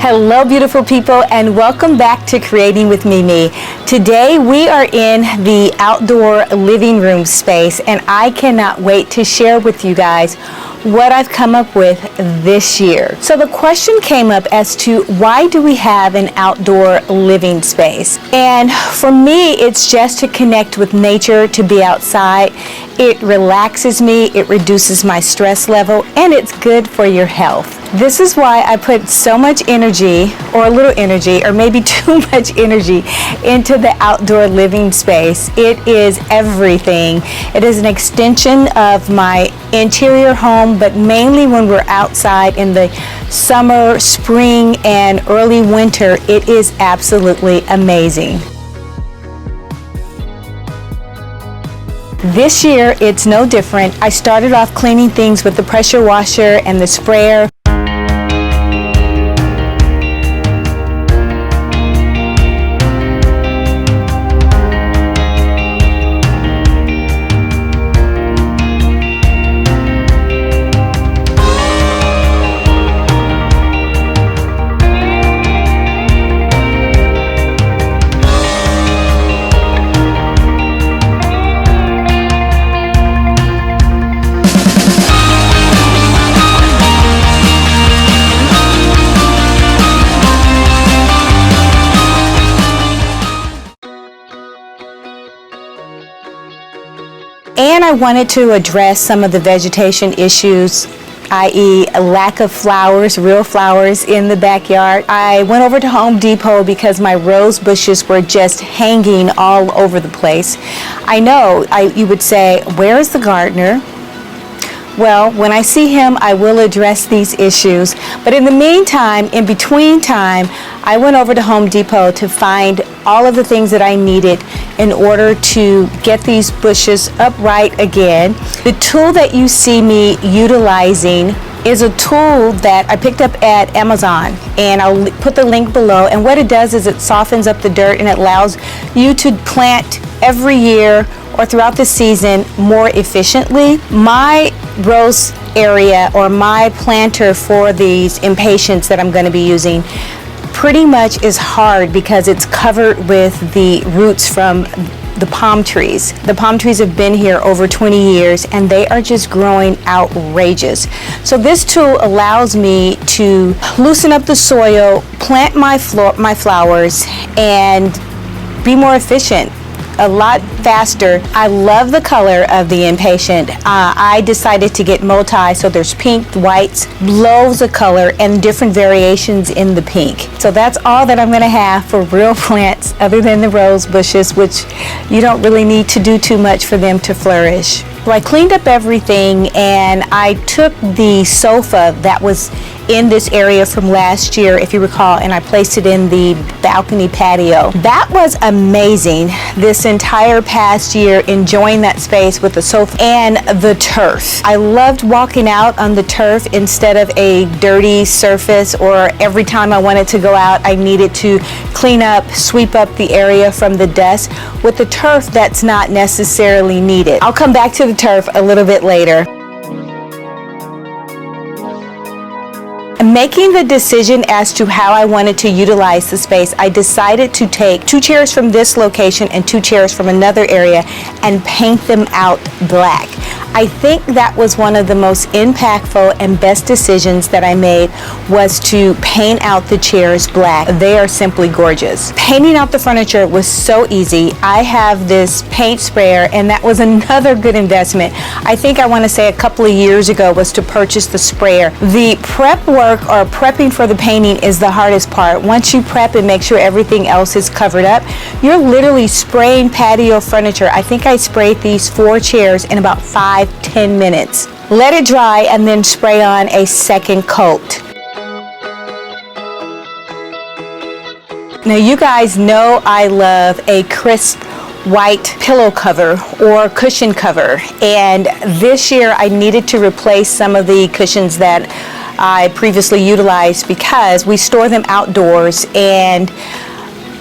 Hello beautiful people, and welcome back to Creating with Mimi. Today we are in the outdoor living room space, and I cannot wait to share with you guys what I've come up with this year. So the question came up as to why do we have an outdoor living space? And for me, it's just to connect with nature, to be outside. It relaxes me, it reduces my stress level, and it's good for your health. This is why I put so much energy, or a little energy, or maybe too much energy into the outdoor living space. It is everything. It is an extension of my interior home, but mainly when we're outside in the summer, spring, and early winter, it is absolutely amazing. This year, it's no different. I started off cleaning things with the pressure washer and the sprayer. And I wanted to address some of the vegetation issues, i.e. a lack of flowers, real flowers in the backyard. I went over to Home Depot because my rose bushes were just hanging all over the place. I know you would say, where is the gardener? Well, when I see him, I will address these issues. But in the meantime, in between time, I went over to Home Depot to find all of the things that I needed in order to get these bushes upright again. The tool that you see me utilizing is a tool that I picked up at Amazon, and I'll put the link below. And what it does is it softens up the dirt and it allows you to plant every year or throughout the season more efficiently. My rose area, or my planter for these impatiens that I'm going to be using, pretty much is hard because it's covered with the roots from the palm trees. The palm trees have been here over 20 years and they are just growing outrageous. So this tool allows me to loosen up the soil, plant my flowers, and be more efficient. A lot faster. I love the color of the impatient. I decided to get multi, so there's pink, whites, loads of color, and different variations in the pink. So that's all that I'm going to have for real plants other than the rose bushes, which you don't really need to do too much for them to flourish. So I cleaned up everything, and I took the sofa that was in this area from last year, if you recall, and I placed it in the balcony patio. That was amazing this entire past year, enjoying that space with the sofa and the turf. I loved walking out on the turf instead of a dirty surface, or every time I wanted to go out I needed to clean up, sweep up the area from the dust. With the turf, that's not necessarily needed. I'll come back to the turf a little bit later. Making the decision as to how I wanted to utilize the space, I decided to take 2 chairs from this location and 2 chairs from another area and paint them out black. I think that was one of the most impactful and best decisions that I made, was to paint out the chairs black. They are simply gorgeous. Painting out the furniture was so easy. I have this paint sprayer, and that was another good investment. I think I want to say a couple of years ago was to purchase the sprayer. The prep work, or prepping for the painting, is the hardest part. Once you prep and make sure everything else is covered up, you're literally spraying patio furniture. I think I sprayed these 4 chairs in about 5-10 minutes. Let it dry and then spray on a second coat. Now you guys know I love a crisp white pillow cover or cushion cover, and this year I needed to replace some of the cushions that I previously utilized because we store them outdoors, and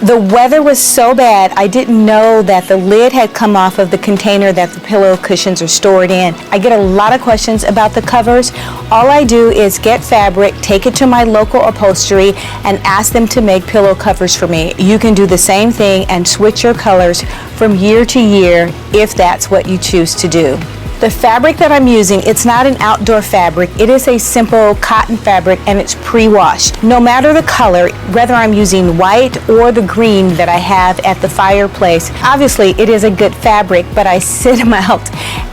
The weather was so bad, I didn't know that the lid had come off of the container that the pillow cushions are stored in. I get a lot of questions about the covers. All I do is get fabric, take it to my local upholstery, and ask them to make pillow covers for me. You can do the same thing and switch your colors from year to year if that's what you choose to do. The fabric that I'm using, it's not an outdoor fabric. It is a simple cotton fabric and it's pre-washed. No matter the color, whether I'm using white or the green that I have at the Fireplace, obviously it is a good fabric, but I sit them out.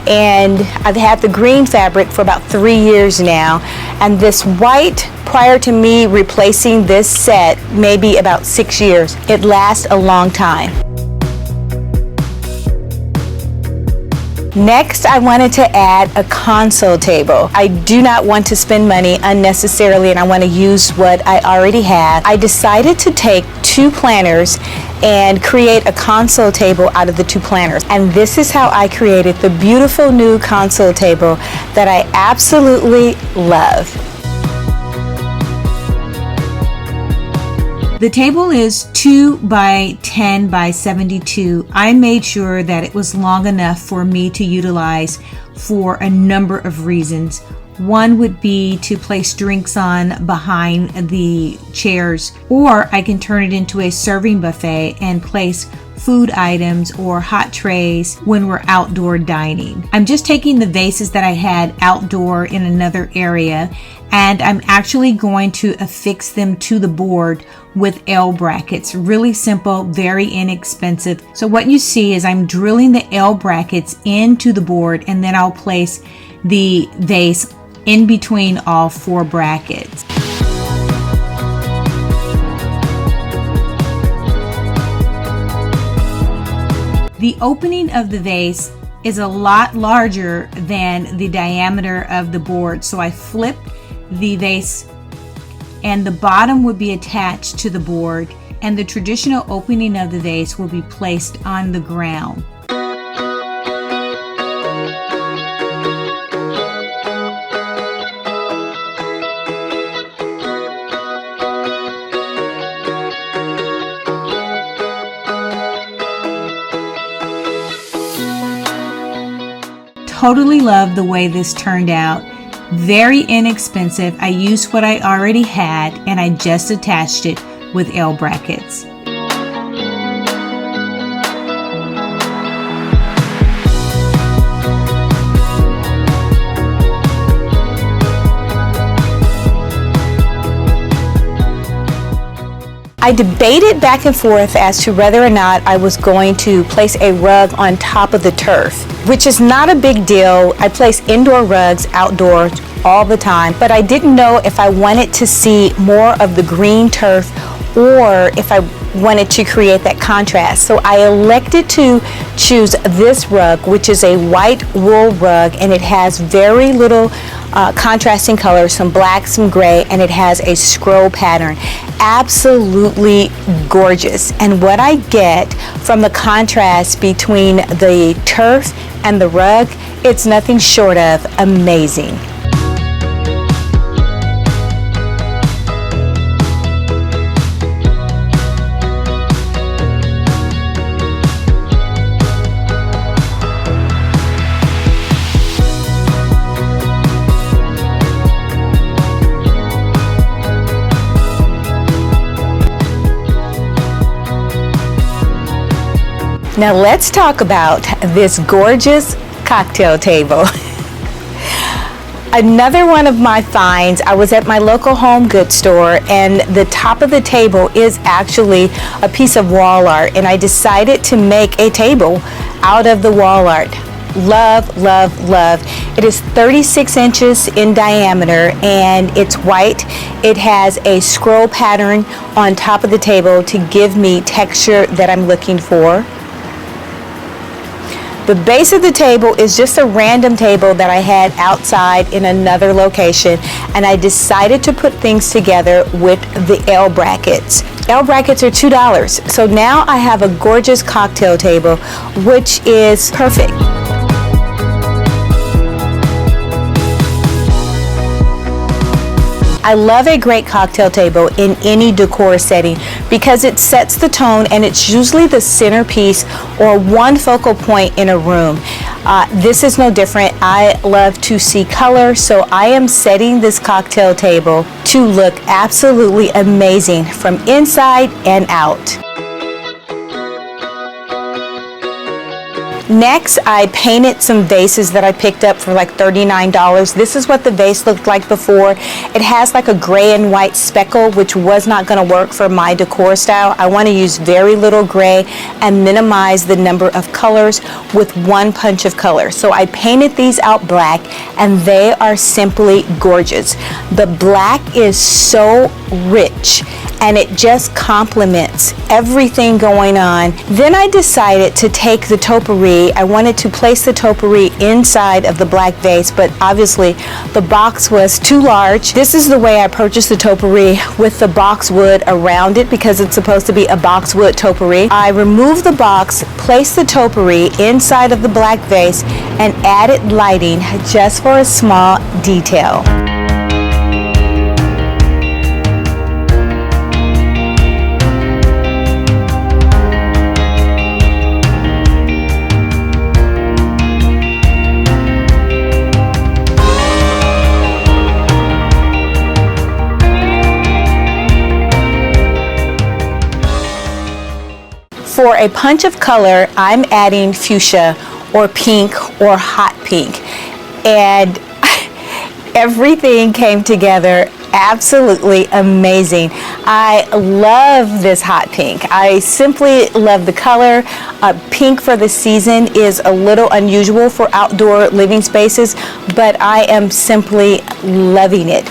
And I've had the green fabric for about 3 years now. And this white, prior to me replacing this set, maybe about 6 years. It lasts a long time. Next, I wanted to add a console table. I do not want to spend money unnecessarily and I want to use what I already have. I decided to take 2 planters and create a console table out of the 2 planters. And this is how I created the beautiful new console table that I absolutely love. The table is 2 by 10 by 72. I made sure that it was long enough for me to utilize for a number of reasons. One would be to place drinks on behind the chairs, or I can turn it into a serving buffet and place food items or hot trays when we're outdoor dining. I'm just taking the vases that I had outdoor in another area and I'm actually going to affix them to the board with L brackets. Really simple, very inexpensive. So what you see is I'm drilling the L brackets into the board and then I'll place the vase in between all 4 brackets. The opening of the vase is a lot larger than the diameter of the board, so I flipped the vase and the bottom would be attached to the board and the traditional opening of the vase will be placed on the ground. Totally love the way this turned out. Very inexpensive. I used what I already had and I just attached it with L brackets. I debated back and forth as to whether or not I was going to place a rug on top of the turf, which is not a big deal. I place indoor rugs outdoors all the time, but I didn't know if I wanted to see more of the green turf or if I wanted to create that contrast. So I elected to choose this rug, which is a white wool rug, and it has very little contrasting colors, some black, some gray, and it has a scroll pattern. Absolutely gorgeous. And what I get from the contrast between the turf and the rug, it's nothing short of amazing. Now let's talk about this gorgeous cocktail table. Another one of my finds, I was at my local home goods store and the top of the table is actually a piece of wall art, and I decided to make a table out of the wall art. Love, love, love. It is 36 inches in diameter and it's white. It has a scroll pattern on top of the table to give me texture that I'm looking for. The base of the table is just a random table that I had outside in another location, and I decided to put things together with the L brackets. L brackets are $2, so now I have a gorgeous cocktail table, which is perfect. I love a great cocktail table in any decor setting because it sets the tone and it's usually the centerpiece or one focal point in a room. This is no different. I love to see color, so I am setting this cocktail table to look absolutely amazing from inside and out. Next, I painted some vases that I picked up for like $39. This is what the vase looked like before. It has like a gray and white speckle, which was not going to work for my decor style. I want to use very little gray and minimize the number of colors with one punch of color. So I painted these out black and they are simply gorgeous. The black is so rich and it just complements everything going on. Then I decided to take the topiary. I wanted to place the topiary inside of the black vase, but obviously the box was too large. This is the way I purchased the topiary, with the boxwood around it because it's supposed to be a boxwood topiary. I removed the box, placed the topiary inside of the black vase, and added lighting just for a small detail. For a punch of color, I'm adding fuchsia or pink or hot pink. And everything came together absolutely amazing. I love this hot pink. I simply love the color. Pink for the season is a little unusual for outdoor living spaces, but I am simply loving it.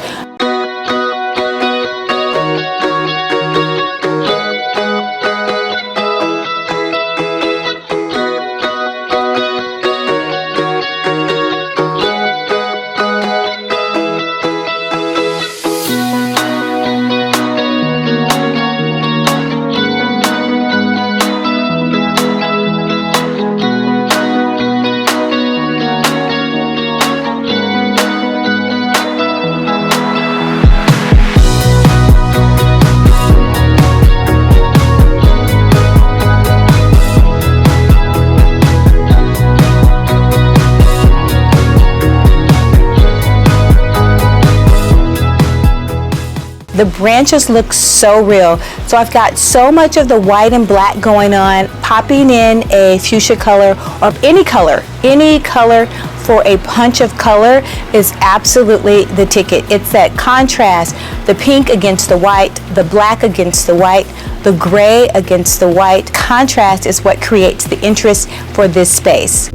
The branches look so real. So I've got so much of the white and black going on. Popping in a fuchsia color or any color for a punch of color is absolutely the ticket. It's that contrast, the pink against the white, the black against the white, the gray against the white. Contrast is what creates the interest for this space.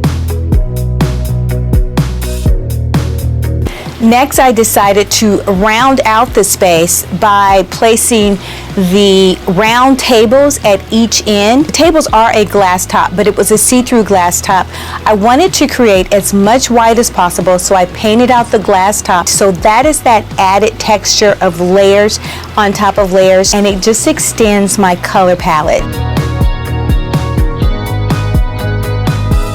Next, I decided to round out the space by placing the round tables at each end. The tables are a glass top, but it was a see-through glass top. I wanted to create as much white as possible, so I painted out the glass top. So that is that added texture of layers on top of layers, and it just extends my color palette.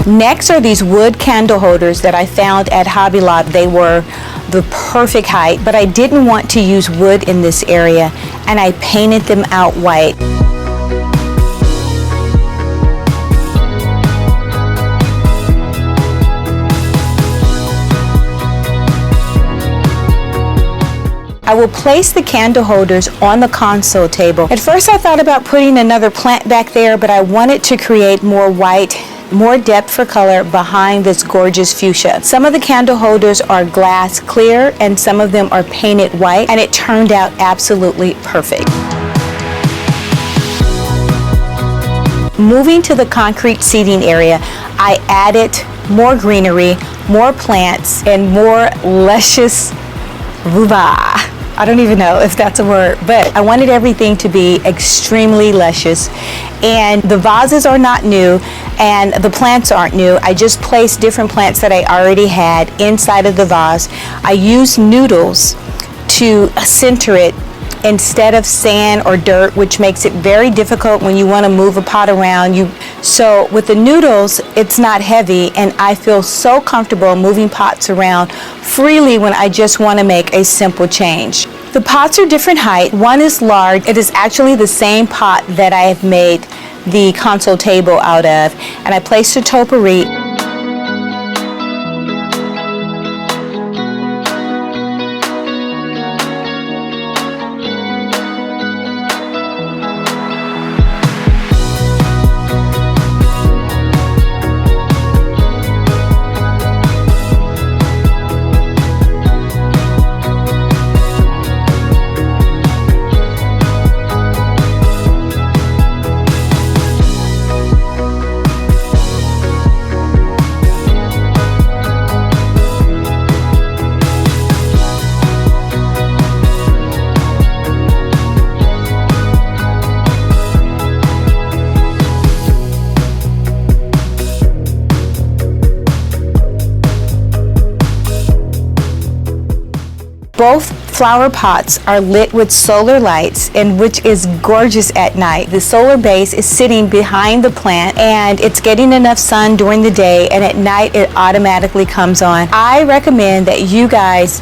Next are these wood candle holders that I found at Hobby Lobby. They were the perfect height, but I didn't want to use wood in this area, and I painted them out white. I will place the candle holders on the console table. At first I thought about putting another plant back there, but I wanted to create more white, more depth for color behind this gorgeous fuchsia. Some of the candle holders are glass clear and some of them are painted white, and it turned out absolutely perfect. Moving to the concrete seating area, I added more greenery, more plants, and more luscious rhubarb. I don't even know if that's a word, but I wanted everything to be extremely luscious. And the vases are not new and the plants aren't new. I just placed different plants that I already had inside of the vase. I used noodles to center it instead of sand or dirt, which makes it very difficult when you want to move a pot around. So with the noodles, it's not heavy, and I feel so comfortable moving pots around freely when I just want to make a simple change. The pots are different height. One is large. It is actually the same pot that I have made the console table out of, and I placed a topiary. Both flower pots are lit with solar lights, and which is gorgeous at night. The solar base is sitting behind the plant, and it's getting enough sun during the day, and at night it automatically comes on. I recommend that you guys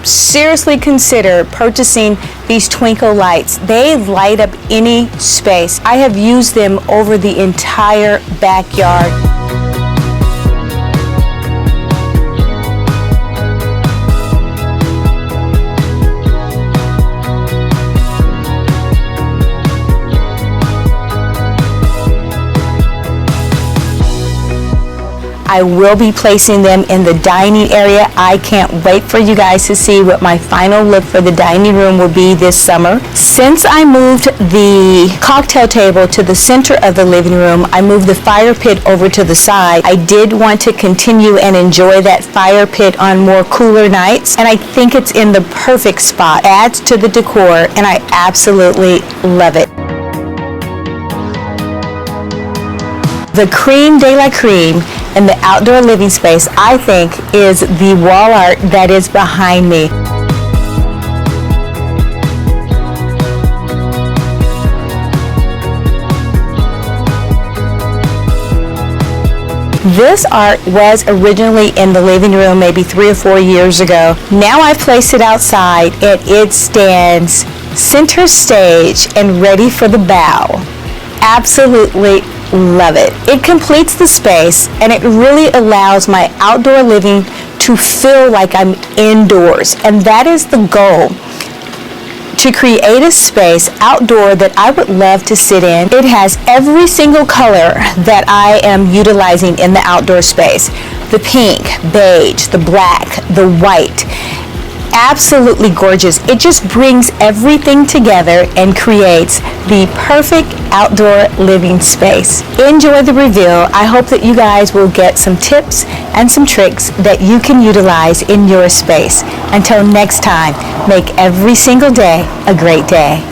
seriously consider purchasing these Twinkle lights. They light up any space. I have used them over the entire backyard. I will be placing them in the dining area. I can't wait for you guys to see what my final look for the dining room will be this summer. Since I moved the cocktail table to the center of the living room, I moved the fire pit over to the side. I did want to continue and enjoy that fire pit on more cooler nights, and I think it's in the perfect spot. Adds to the decor, and I absolutely love it. The creme de la creme in the outdoor living space, I think, is the wall art that is behind me. This art was originally in the living room maybe 3 or 4 years ago. Now I've placed it outside, and it stands center stage and ready for the bow. Absolutely love it. It completes the space, and it really allows my outdoor living to feel like I'm indoors, and that is the goal, to create a space outdoor that I would love to sit in. It has every single color that I am utilizing in the outdoor space. The pink, beige, the black, the white. Absolutely gorgeous. It just brings everything together and creates the perfect outdoor living space. Enjoy the reveal. I hope that you guys will get some tips and some tricks that you can utilize in your space. Until next time, make every single day a great day.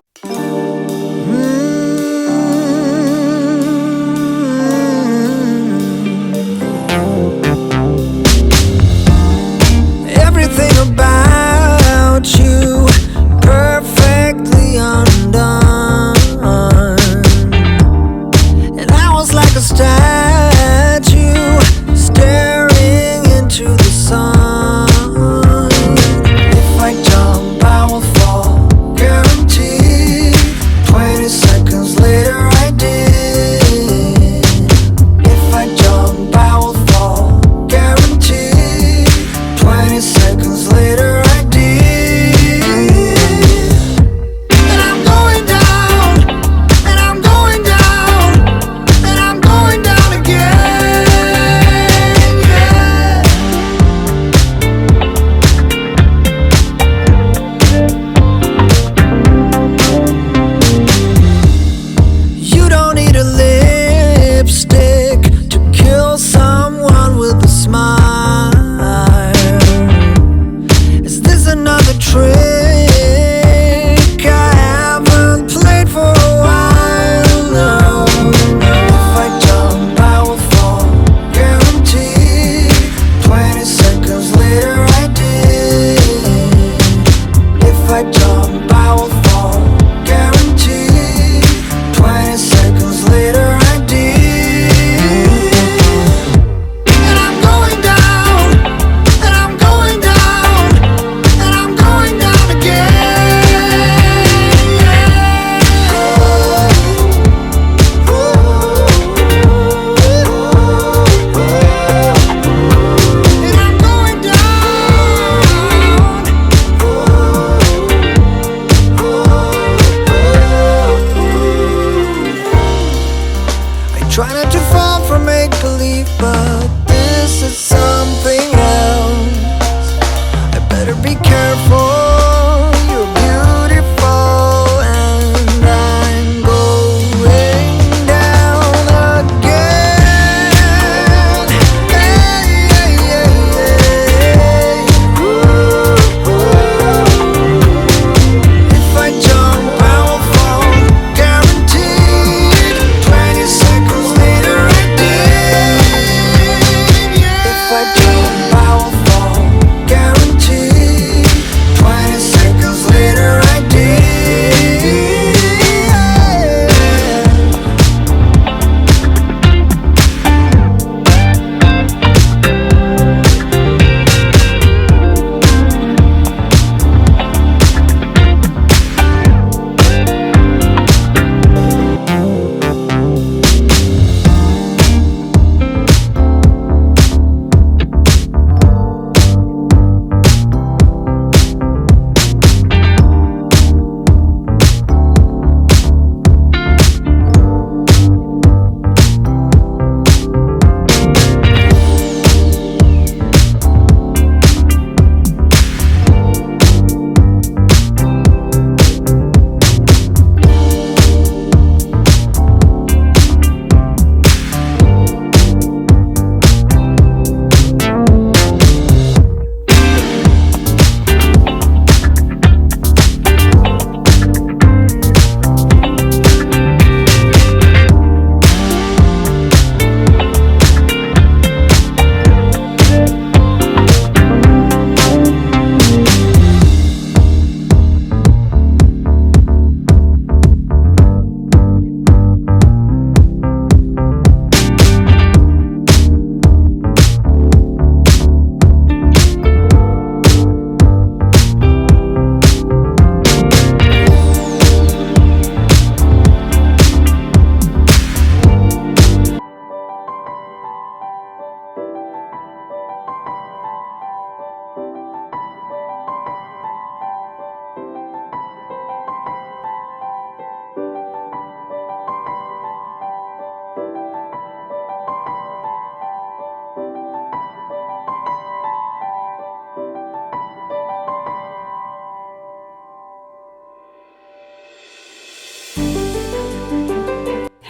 You perfectly undone, and I was like a statue staring into the sun. If I jump, I will fall, guaranteed. 20 seconds later I did. If I jump, I will fall, guaranteed. 20 seconds later I did. And I'm going down.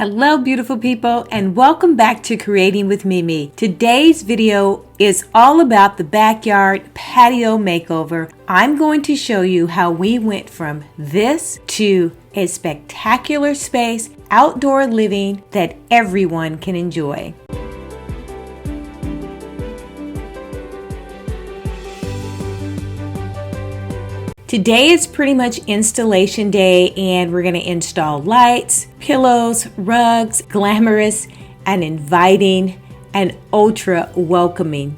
Hello beautiful people, and welcome back to Creating with Mimi. Today's video is all about the backyard patio makeover. I'm going to show you how we went from this to a spectacular space, outdoor living that everyone can enjoy. Today is pretty much installation day, and we're going to install lights, pillows, rugs, glamorous and inviting and ultra welcoming.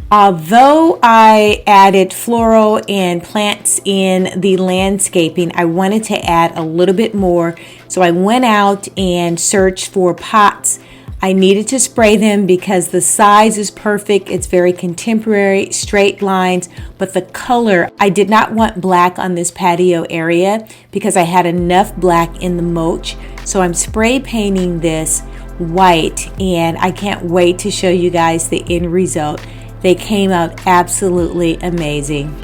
Although I added floral and plants in the landscaping, I wanted to add a little bit more. So I went out and searched for pots. I needed to spray them because the size is perfect. It's very contemporary, straight lines, but the color, I did not want black on this patio area because I had enough black in the mulch. So I'm spray painting this white, and I can't wait to show you guys the end result. They came out absolutely amazing.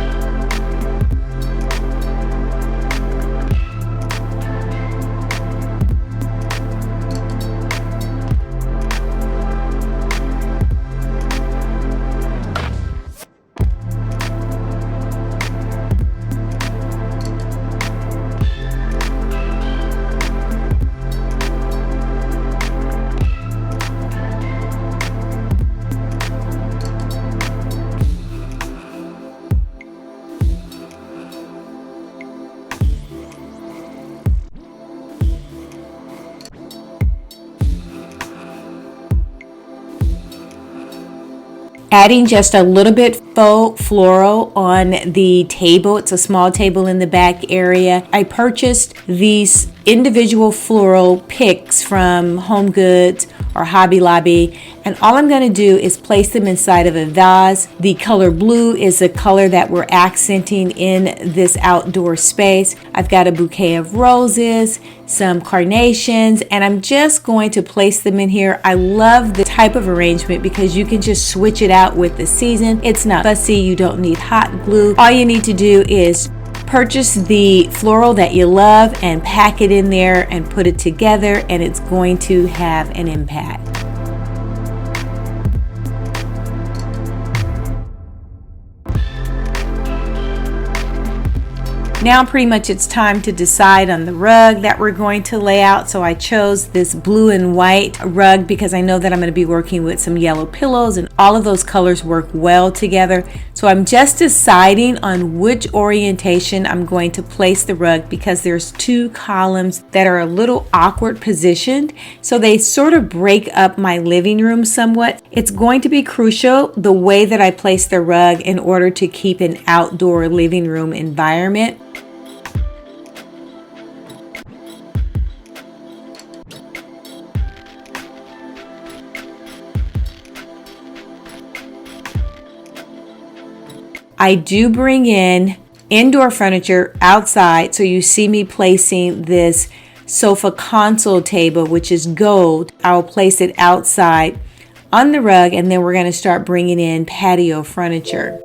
Adding just a little bit faux floral on the table. It's a small table in the back area. I purchased these individual floral picks from Home Goods or Hobby Lobby, and all I'm going to do is place them inside of a vase. The color blue is the color that we're accenting in this outdoor space. I've got a bouquet of roses, some carnations, and I'm just going to place them in here. I love the type of arrangement because you can just switch it out with the season. It's not fussy. You don't need hot glue. All you need to do is purchase the floral that you love and pack it in there and put it together, and it's going to have an impact. Now pretty much it's time to decide on the rug that we're going to lay out. So I chose this blue and white rug because I know that I'm going to be working with some yellow pillows, and all of those colors work well together. So I'm just deciding on which orientation I'm going to place the rug because there's two columns that are a little awkward positioned. So they sort of break up my living room somewhat. It's going to be crucial the way that I place the rug in order to keep an outdoor living room environment. I do bring in indoor furniture outside, so you see me placing this sofa console table, which is gold. I'll place it outside on the rug, and then we're going to start bringing in patio furniture.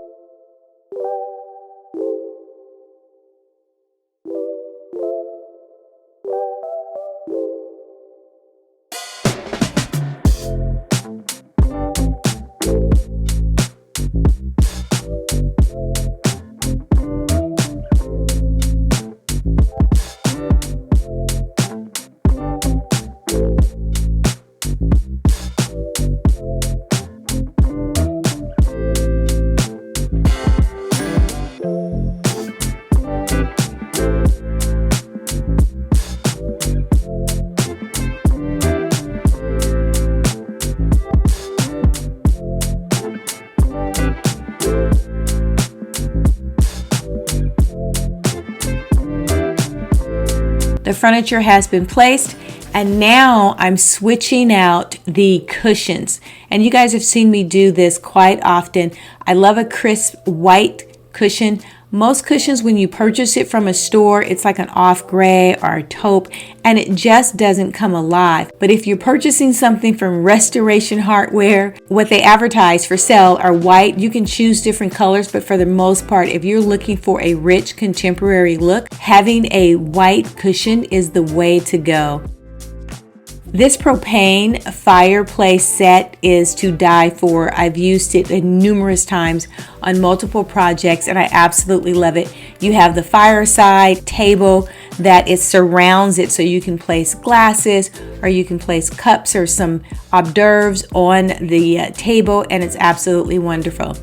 The furniture has been placed, and now I'm switching out the cushions. And you guys have seen me do this quite often. I love a crisp white cushion Most cushions, when you purchase it from a store, it's like an off gray or a taupe, and it just doesn't come alive. But if you're purchasing something from Restoration Hardware, what they advertise for sale are white. You can choose different colors, but for the most part, if you're looking for a rich contemporary look, having a white cushion is the way to go. This propane fireplace set is to die for. I've used it numerous times on multiple projects and I absolutely love it. You have the fireside table that it surrounds it, so you can place glasses or you can place cups or some hors d'oeuvres on the table, and it's absolutely wonderful.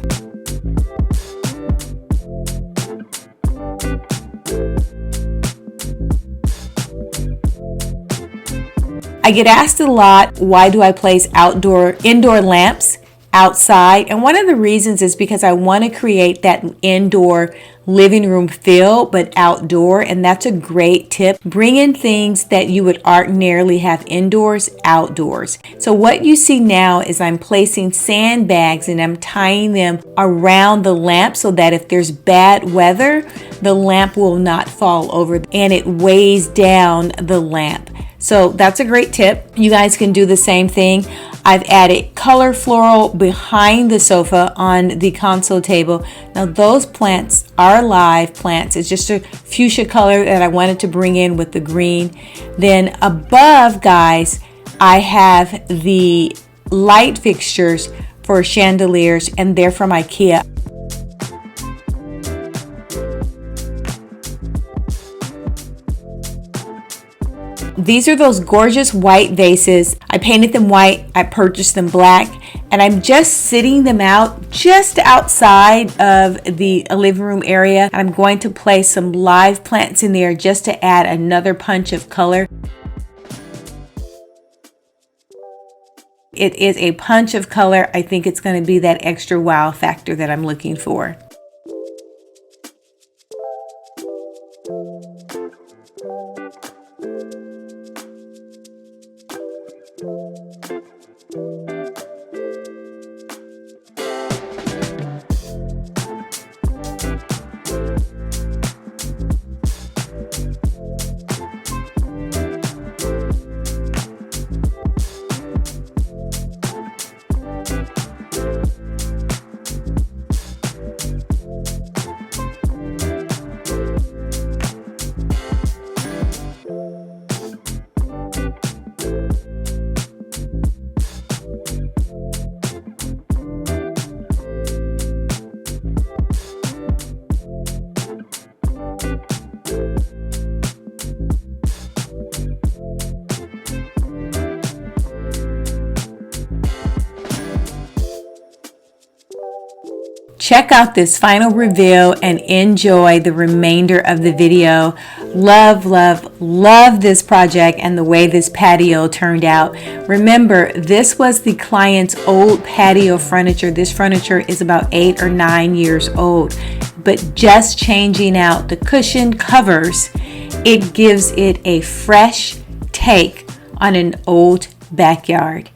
I get asked a lot, why do I place indoor lamps outside? And one of the reasons is because I want to create that indoor living room feel, but outdoor. And that's a great tip. Bring in things that you would ordinarily have indoors, outdoors. So what you see now is I'm placing sandbags and I'm tying them around the lamp so that if there's bad weather, the lamp will not fall over and it weighs down the lamp. So that's a great tip. You guys can do the same thing. I've added color floral behind the sofa on the console table. Now those plants are live plants. It's just a fuchsia color that I wanted to bring in with the green. Then above, guys, I have the light fixtures for chandeliers, and they're from IKEA. These are those gorgeous white vases. I painted them white, I purchased them black, and I'm just sitting them out just outside of the living room area. I'm going to place some live plants in there just to add another punch of color. It is a punch of color. I think it's going to be that extra wow factor that I'm looking for. Check out this final reveal and enjoy the remainder of the video. Love, love, love this project and the way this patio turned out. Remember, this was the client's old patio furniture. This furniture is about 8 or 9 years old, but just changing out the cushion covers, it gives it a fresh take on an old backyard.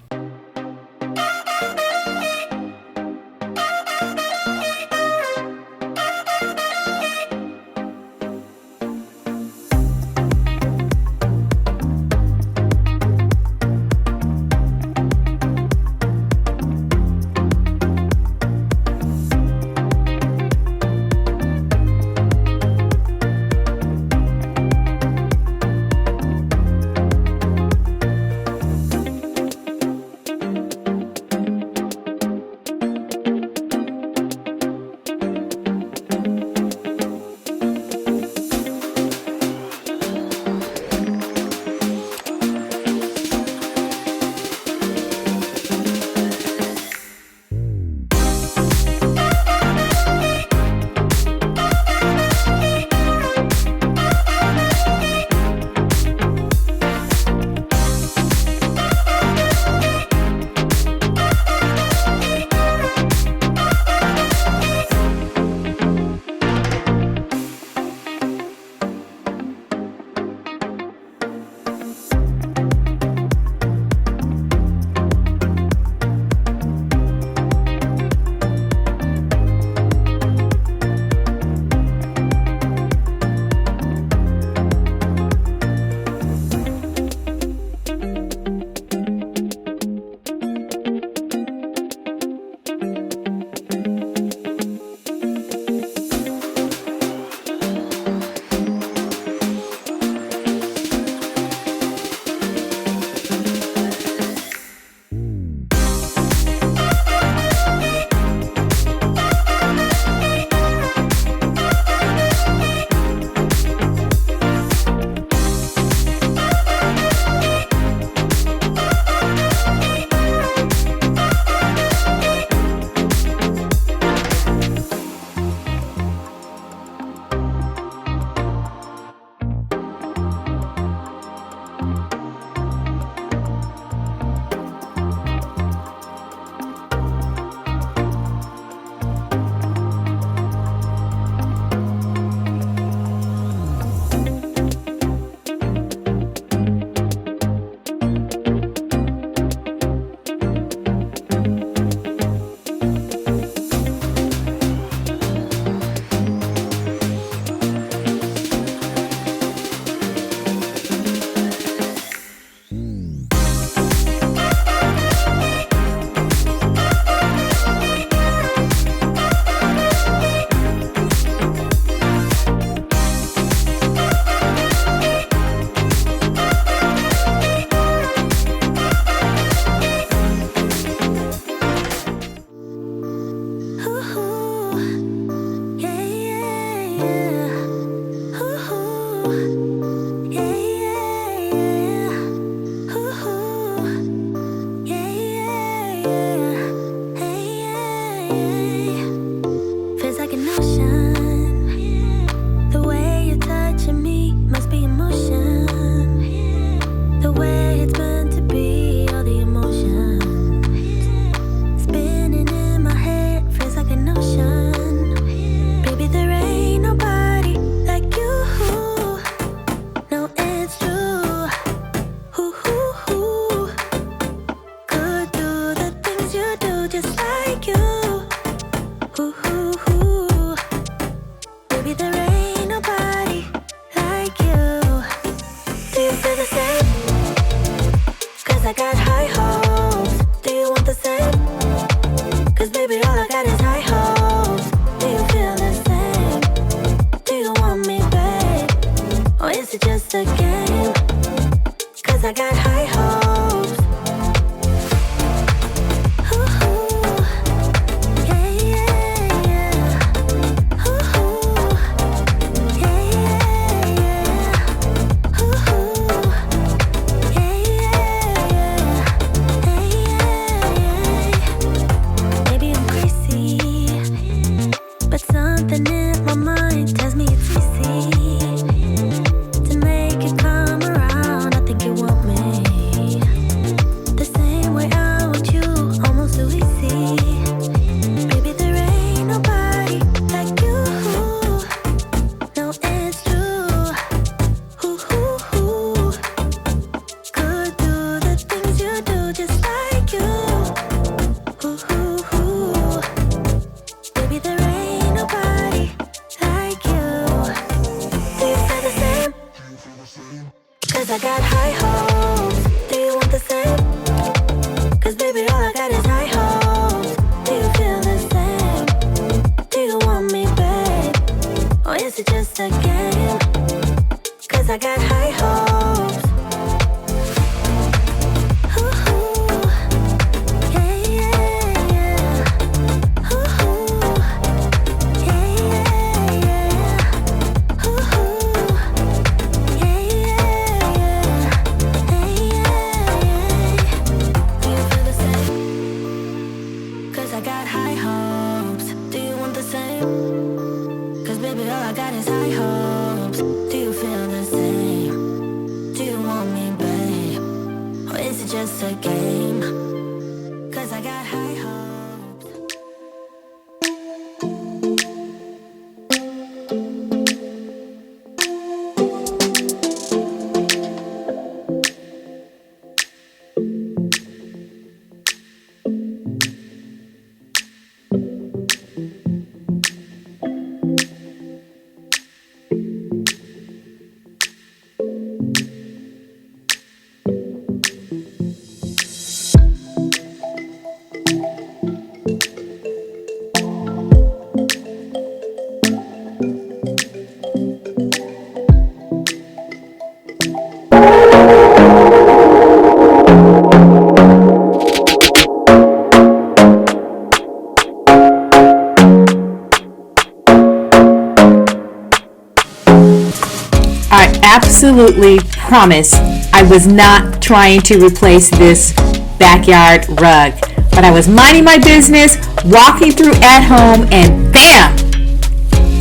I absolutely promise I was not trying to replace this backyard rug, but I was minding my business, walking through at home, and bam!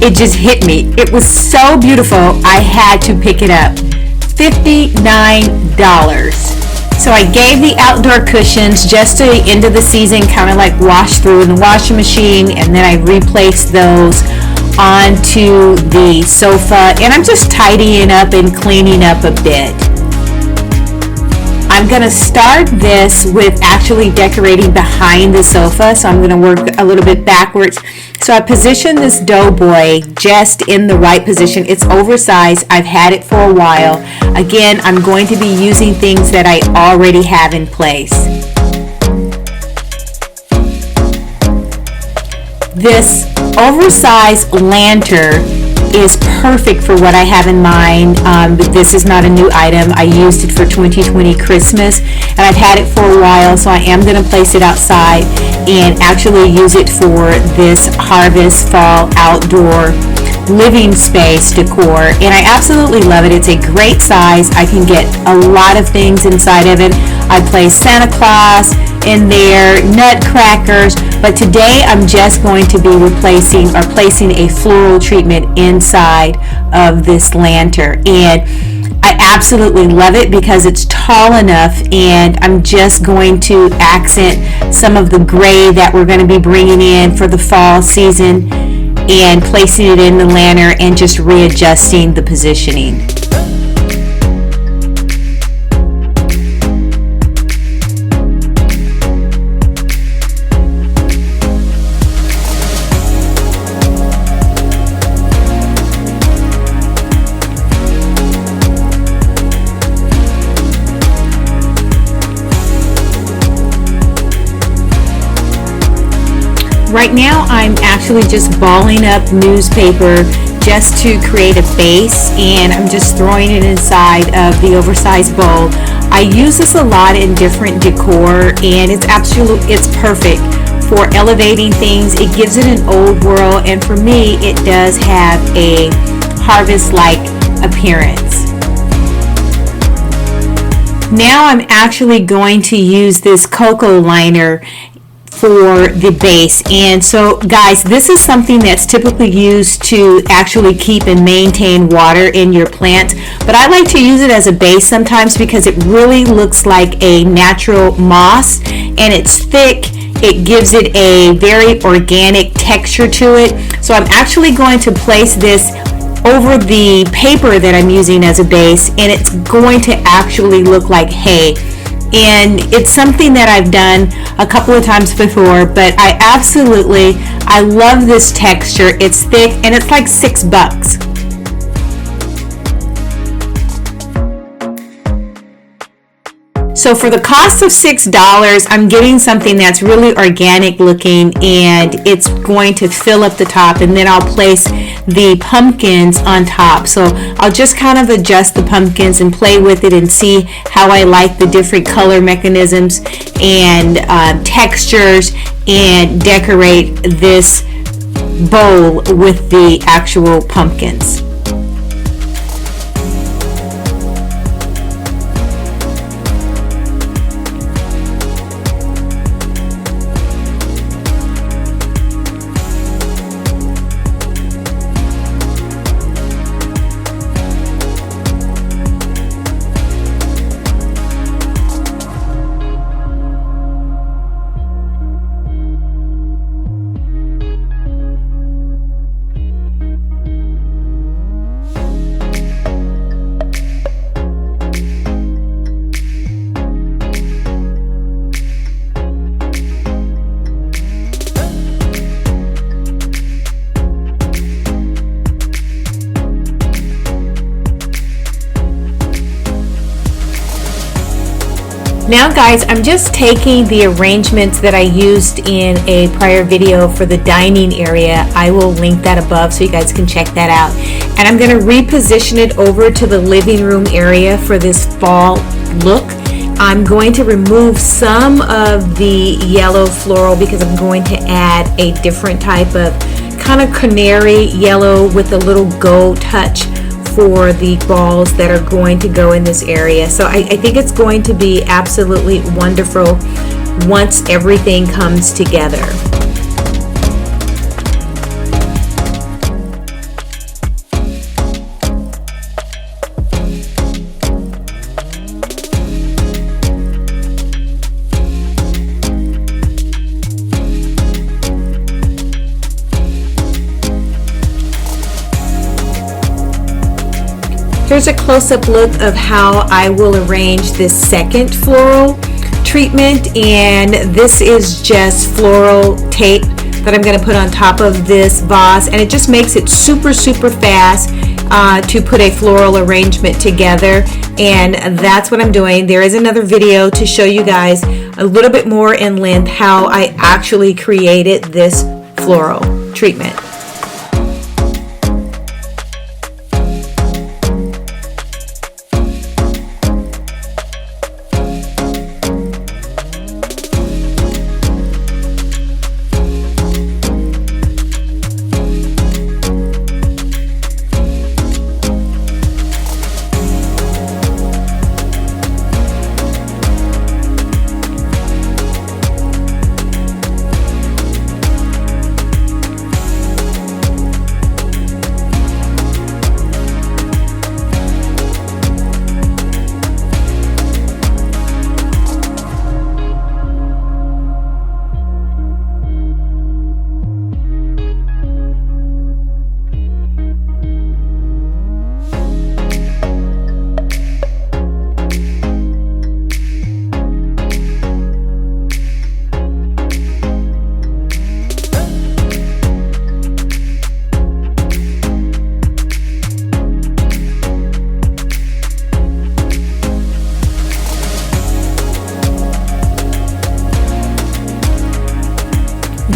It just hit me. It was so beautiful, I had to pick it up. $59. So I gave the outdoor cushions just to the end of the season, kind of like wash through in the washing machine, and then I replaced those onto the sofa, and I'm just tidying up and cleaning up a bit. I'm going to start this with actually decorating behind the sofa, so I'm going to work a little bit backwards. So I positioned this doughboy just in the right position. It's oversized. I've had it for a while. Again, I'm going to be using things that I already have in place. This oversized lantern is perfect for what I have in mind. This is not a new item. I used it for 2020 Christmas, and I've had it for a while, so I am going to place it outside and actually use it for this harvest fall outdoor living space decor, and I absolutely love it. It's a great size. I can get a lot of things inside of it. I place Santa Claus in there, nutcrackers, but today I'm just going to be replacing or placing a floral treatment inside of this lantern, and I absolutely love it because it's tall enough, and I'm just going to accent some of the gray that we're going to be bringing in for the fall season and placing it in the lantern and just readjusting the positioning. Right now I'm actually just balling up newspaper just to create a base, and I'm just throwing it inside of the oversized bowl. I use this a lot in different decor, and it's perfect for elevating things. It gives it an old world, and for me it does have a harvest-like appearance. Now I'm actually going to use this cocoa liner for the base. And so guys, this is something that's typically used to actually keep and maintain water in your plant, but I like to use it as a base sometimes because it really looks like a natural moss, and it's thick. It gives it a very organic texture to it. So I'm actually going to place this over the paper that I'm using as a base, and it's going to actually look like hay. And it's something that I've done a couple of times before, but I love this texture. It's thick, and it's like $6. So for the cost of $6, I'm getting something that's really organic looking, and it's going to fill up the top, and then I'll place the pumpkins on top. So I'll just kind of adjust the pumpkins and play with it and see how I like the different color mechanisms and textures, and decorate this bowl with the actual pumpkins. Now guys, I'm just taking the arrangements that I used in a prior video for the dining area. I will link that above so you guys can check that out. And I'm going to reposition it over to the living room area for this fall look. I'm going to remove some of the yellow floral because I'm going to add a different type of kind of canary yellow with a little gold touch for the balls that are going to go in this area. So I think it's going to be absolutely wonderful once everything comes together. Here's a close-up look of how I will arrange this second floral treatment, and this is just floral tape that I'm going to put on top of this vase, and it just makes it super fast to put a floral arrangement together, and that's what I'm doing. There is another video to show you guys a little bit more in length how I actually created this floral treatment.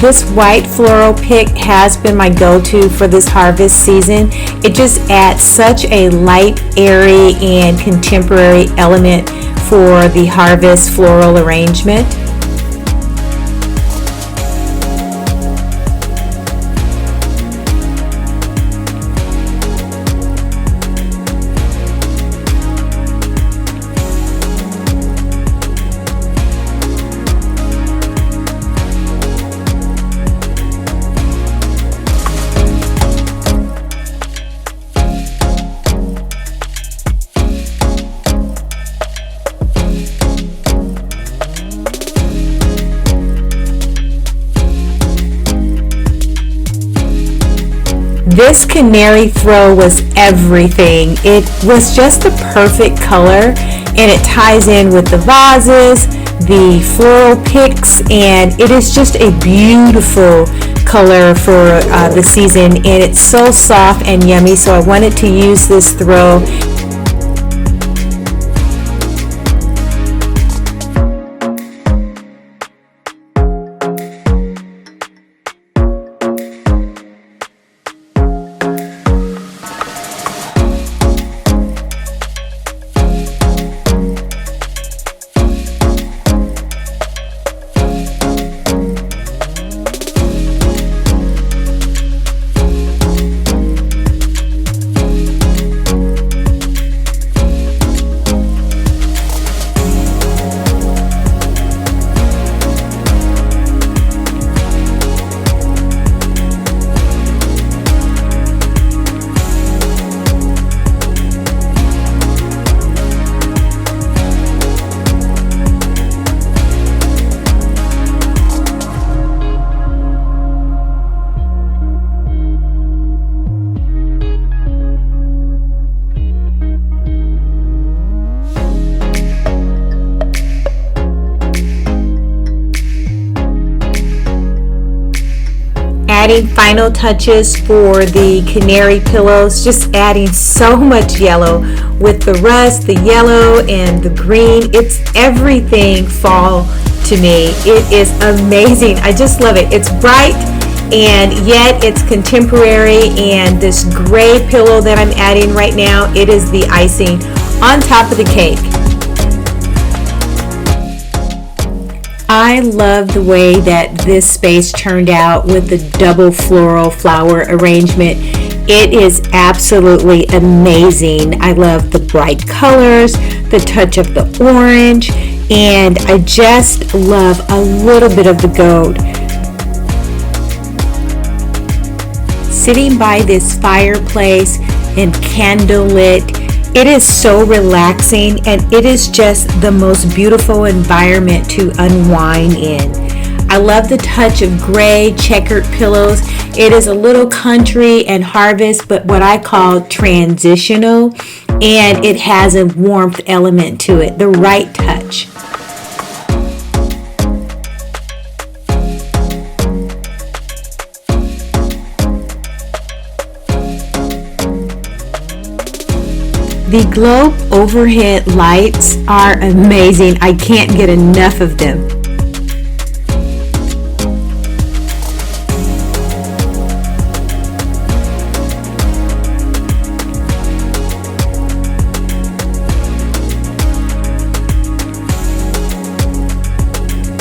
This white floral pick has been my go-to for this harvest season. It just adds such a light, airy, and contemporary element for the harvest floral arrangement. This canary throw was everything. It was just the perfect color, and it ties in with the vases, the floral picks, and it is just a beautiful color for the season, and it's so soft and yummy, so I wanted to use this throw. Adding final touches for the canary pillows, just adding so much yellow with the rust, the yellow, and the green. It's everything fall to me. It is amazing. I just love it. It's bright and yet it's contemporary, and this gray pillow that I'm adding right now, it is the icing on top of the cake. I love the way that this space turned out with the double floral flower arrangement. It is absolutely amazing. I love the bright colors, the touch of the orange, and I just love a little bit of the gold. Sitting by this fireplace and candlelit, it is so relaxing, and it is just the most beautiful environment to unwind in. I love the touch of gray checkered pillows. It is a little country and harvest, but what I call transitional, and it has a warmth element to it, the right touch. The globe overhead lights are amazing. I can't get enough of them.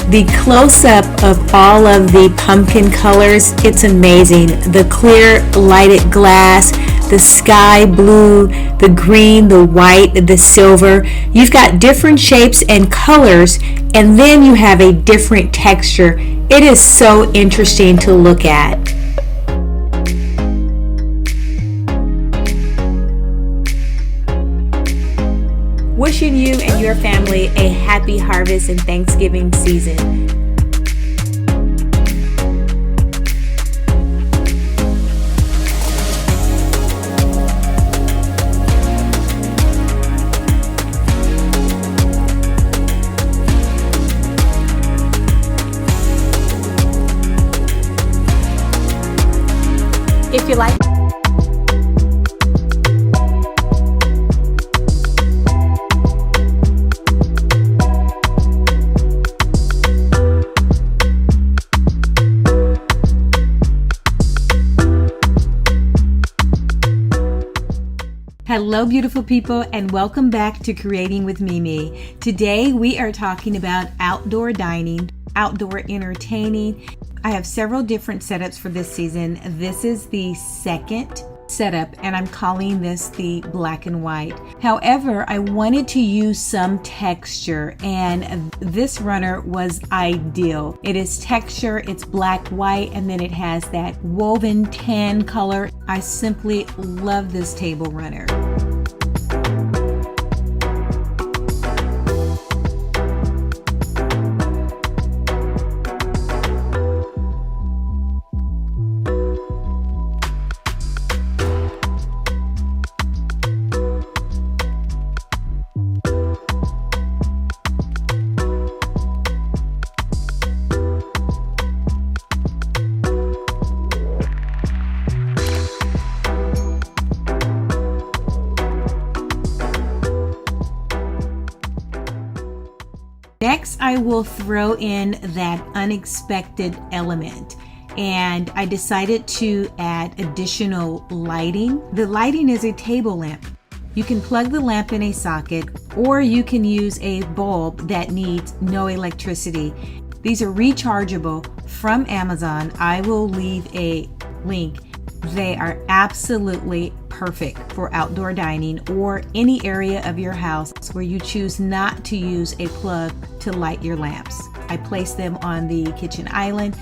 The close-up of all of the pumpkin colors, it's amazing. The clear lighted glass, the sky blue, the green, the white, the silver. You've got different shapes and colors, and then you have a different texture. It is so interesting to look at. Wishing you and your family a happy harvest and Thanksgiving season. If you like Hello, beautiful people, and welcome back to Creating with Mimi. Today we are talking about outdoor dining, outdoor entertaining. I have several different setups for this season. This is the second setup, and I'm calling this the black and white. However, I wanted to use some texture, and this runner was ideal. It is texture, it's black, white, and then it has that woven tan color. I simply love this table runner. Next, I will throw in that unexpected element, and I decided to add additional lighting. The lighting is a table lamp. You can plug the lamp in a socket, or you can use a bulb that needs no electricity. These are rechargeable from Amazon. I will leave a link. They are absolutely perfect for outdoor dining or any area of your house where you choose not to use a plug to light your lamps. I place them on the kitchen island.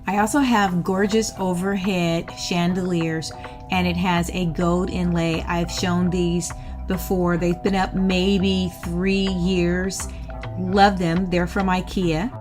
I also have gorgeous overhead chandeliers, and it has a gold inlay. I've shown these before. They've been up maybe 3 years. Love them. They're from IKEA.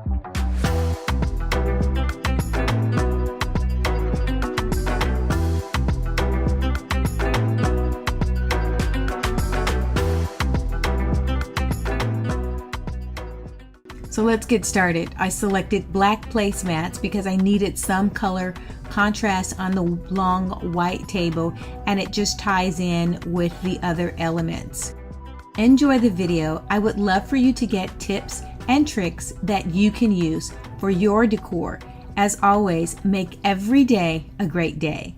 So let's get started. I selected black placemats because I needed some color contrast on the long white table, and it just ties in with the other elements. Enjoy the video. I would love for you to get tips and tricks that you can use for your decor. As always, make every day a great day.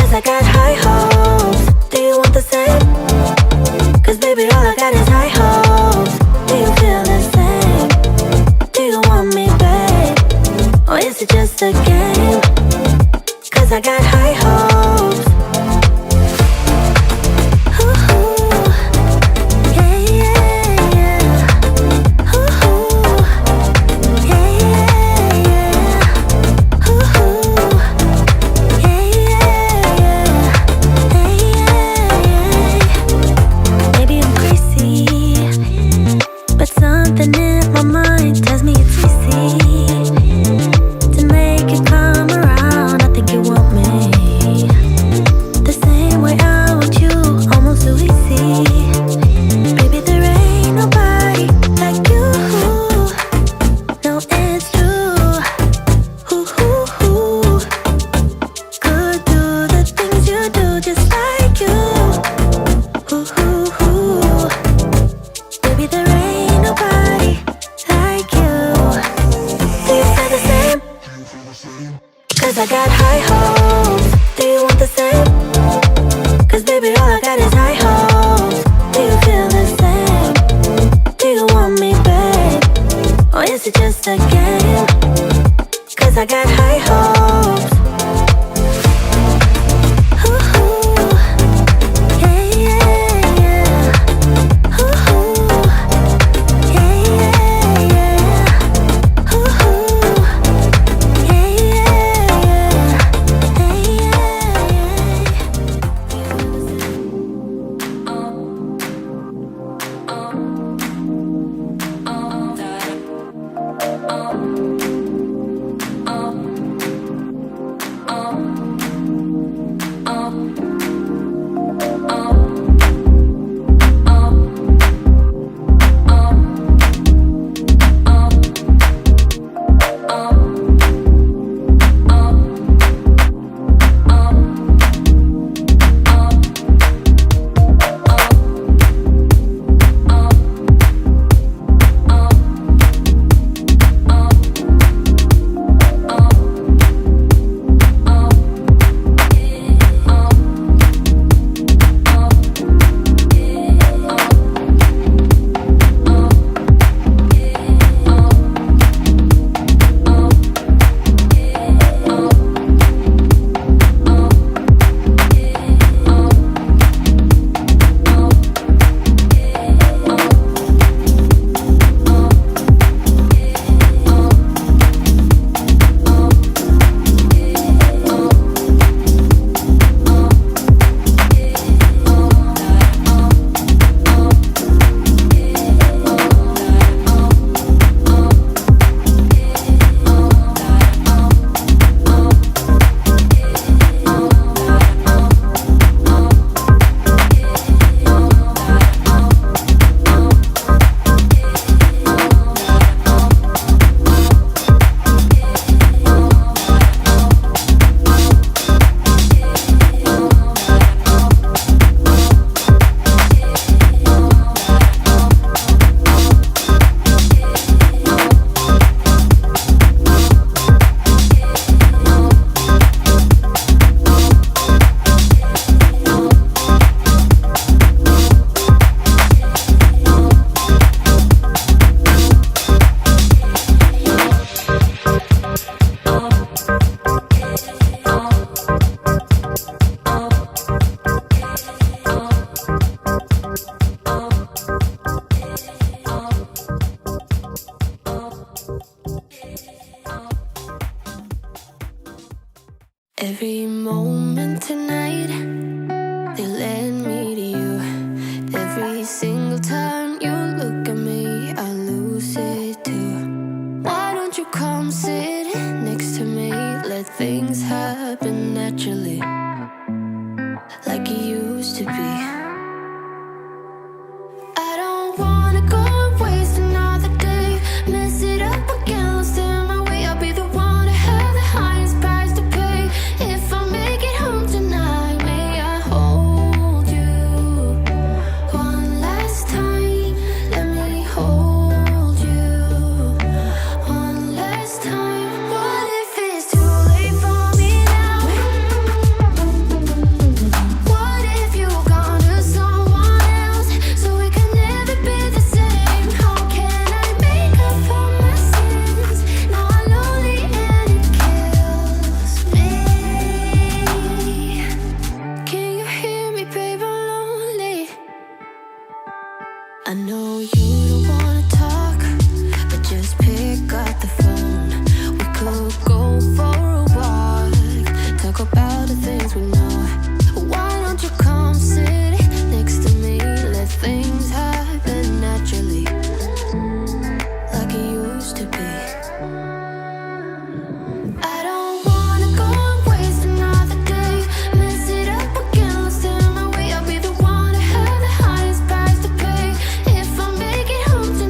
I got high hopes. Do you want the same? Cause baby, all I got is high hopes. Do you feel the same? Do you want me, babe? Or is it just a game? Cause I got high hopes. Cause I got high hopes. Do you want the same? Cause baby, all I got is high hopes. Every single time you look at me, I lose it too. Why don't you come sit next to me? Let things happen naturally, like it used to be. I don't wanna go and waste another day, mess it up again, lost in my way. I'll be the one to have the highest price to pay. If I make it home tonight, may I hold you one last time? Let me hold you one last time. What if it's too late for me now? What if you've gone to someone else, so we can never be the same? How can I make up for my sins? Now I'm lonely and it kills me. Can you hear me, babe? I'm lonely. I know you don't wanna talk, but just pick up the phone. We could go for a walk, talk about the things we know. Why don't you come sit next to me? Let things happen naturally, like it used to be. I don't wanna go and waste another day, mess it up again, lost in my way. I'll be the one to have the highest price to pay. If I make it home tonight,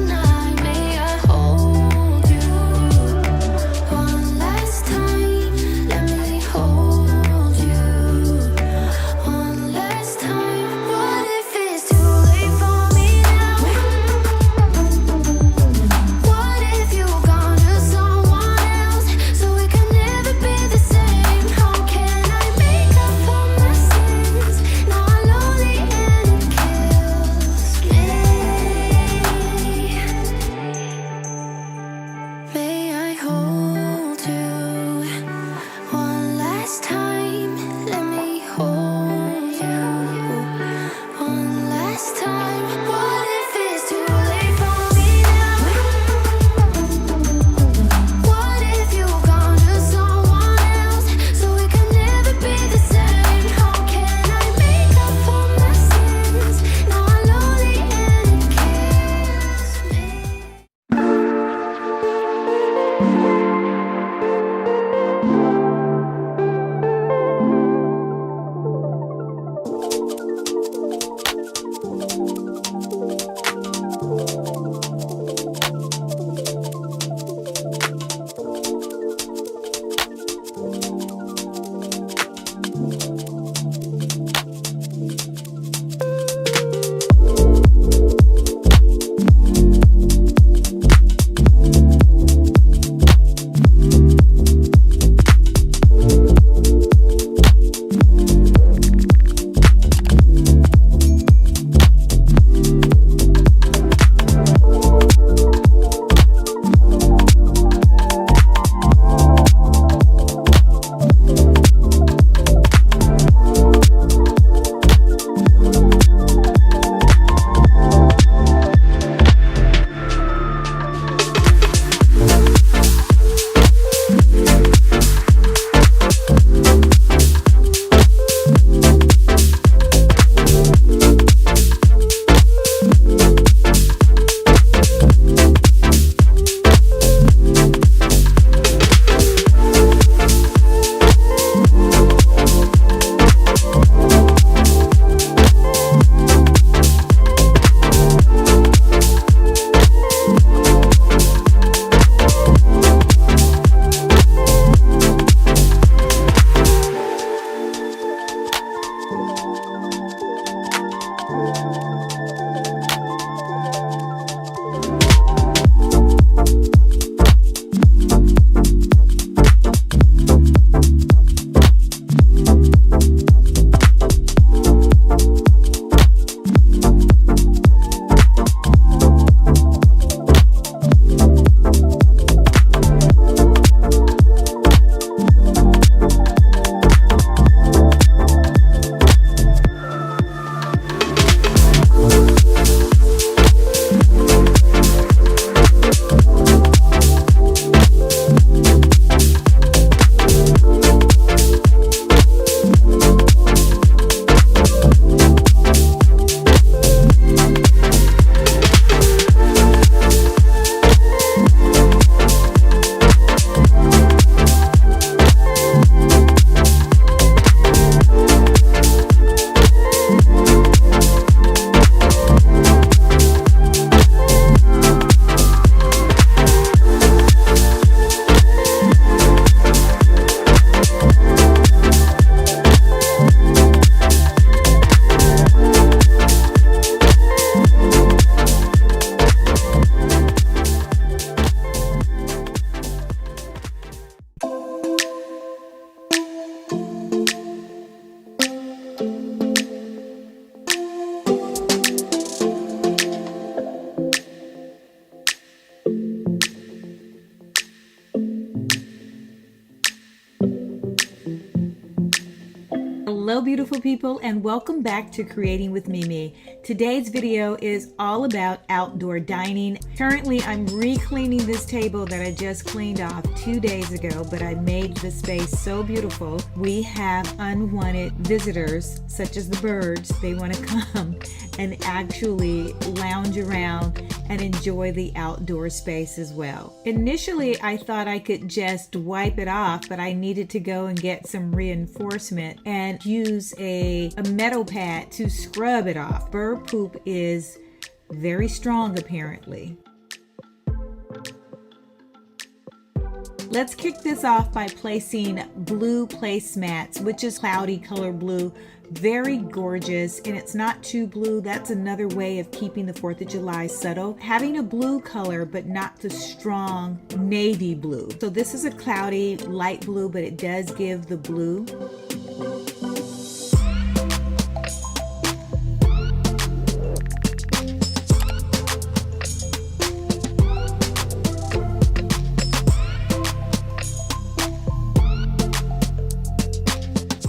Hello beautiful people, and welcome back to Creating with Mimi. Today's video is all about outdoor dining. Currently I'm re-cleaning this table that I just cleaned off 2 days ago, but I made the space so beautiful. We have unwanted visitors such as the birds. They want to come and actually lounge around and enjoy the outdoor space as well. Initially I thought I could just wipe it off, but I needed to go and get some reinforcement and use a metal pad to scrub it off. Bird poop is very strong apparently. Let's kick this off by placing blue placemats, which is cloudy color blue. Very gorgeous, and it's not too blue. That's another way of keeping the 4th of July subtle. Having a blue color, but not the strong navy blue. So this is a cloudy light blue, but it does give the blue.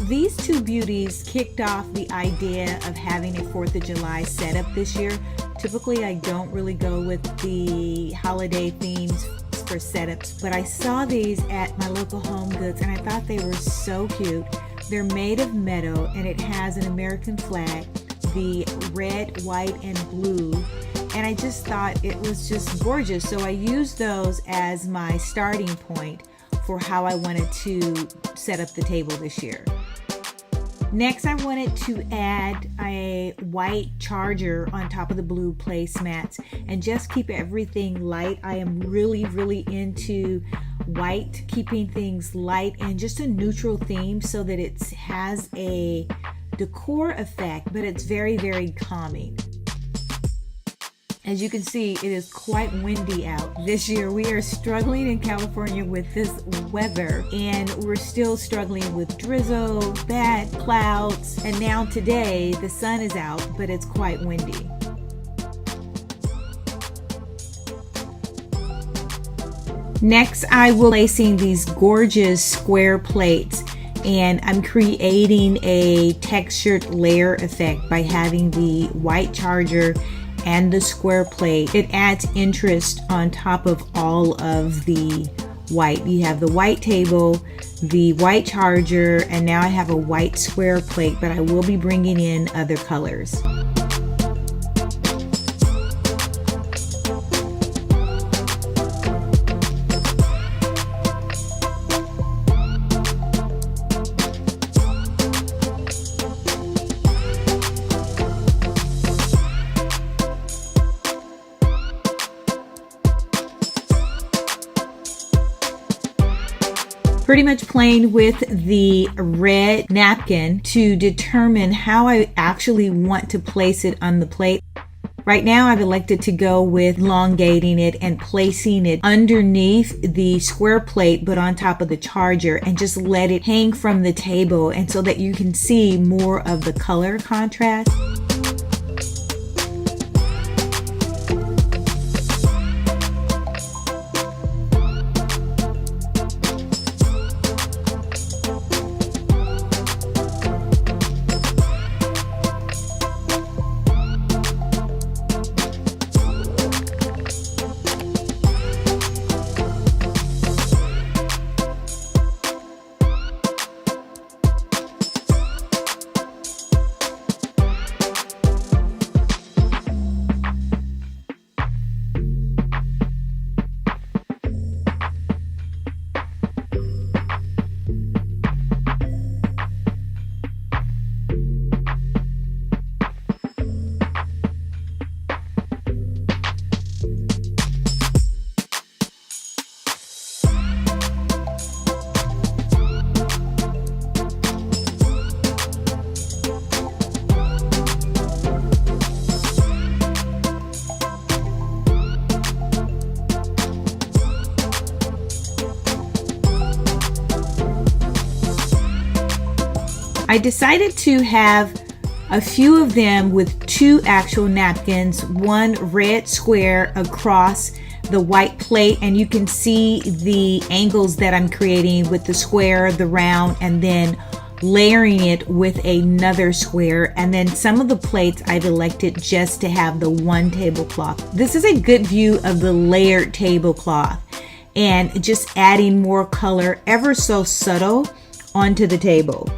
These two beauties kicked off the idea of having a 4th of July setup this year. Typically, I don't really go with the holiday themes for setups, but I saw these at my local Home Goods and I thought they were so cute. They're made of metal and it has an American flag, the red, white, and blue. And I just thought it was just gorgeous. So I used those as my starting point for how I wanted to set up the table this year. Next, I wanted to add a white charger on top of the blue placemats and just keep everything light. I am really into white, keeping things light and just a neutral theme so that it has a decor effect, but it's very calming. As you can see, it is quite windy out. This year we are struggling in California with this weather, and we're still struggling with drizzle, bad clouds, and now today the sun is out, but it's quite windy. Next, I will be placing these gorgeous square plates, and I'm creating a textured layer effect by having the white charger and the square plate. It adds interest on top of all of the white. You have the white table, the white charger, and now I have a white square plate, but I will be bringing in other colors. Pretty much playing with the red napkin to determine how I actually want to place it on the plate. Right now I've elected to go with elongating it and placing it underneath the square plate but on top of the charger, and just let it hang from the table, and so that you can see more of the color contrast. I decided to have a few of them with two actual napkins, one red square across the white plate, and you can see the angles that I'm creating with the square, the round, and then layering it with another square, and then some of the plates I've elected just to have the one tablecloth. This is a good view of the layered tablecloth and just adding more color, ever so subtle, onto the table.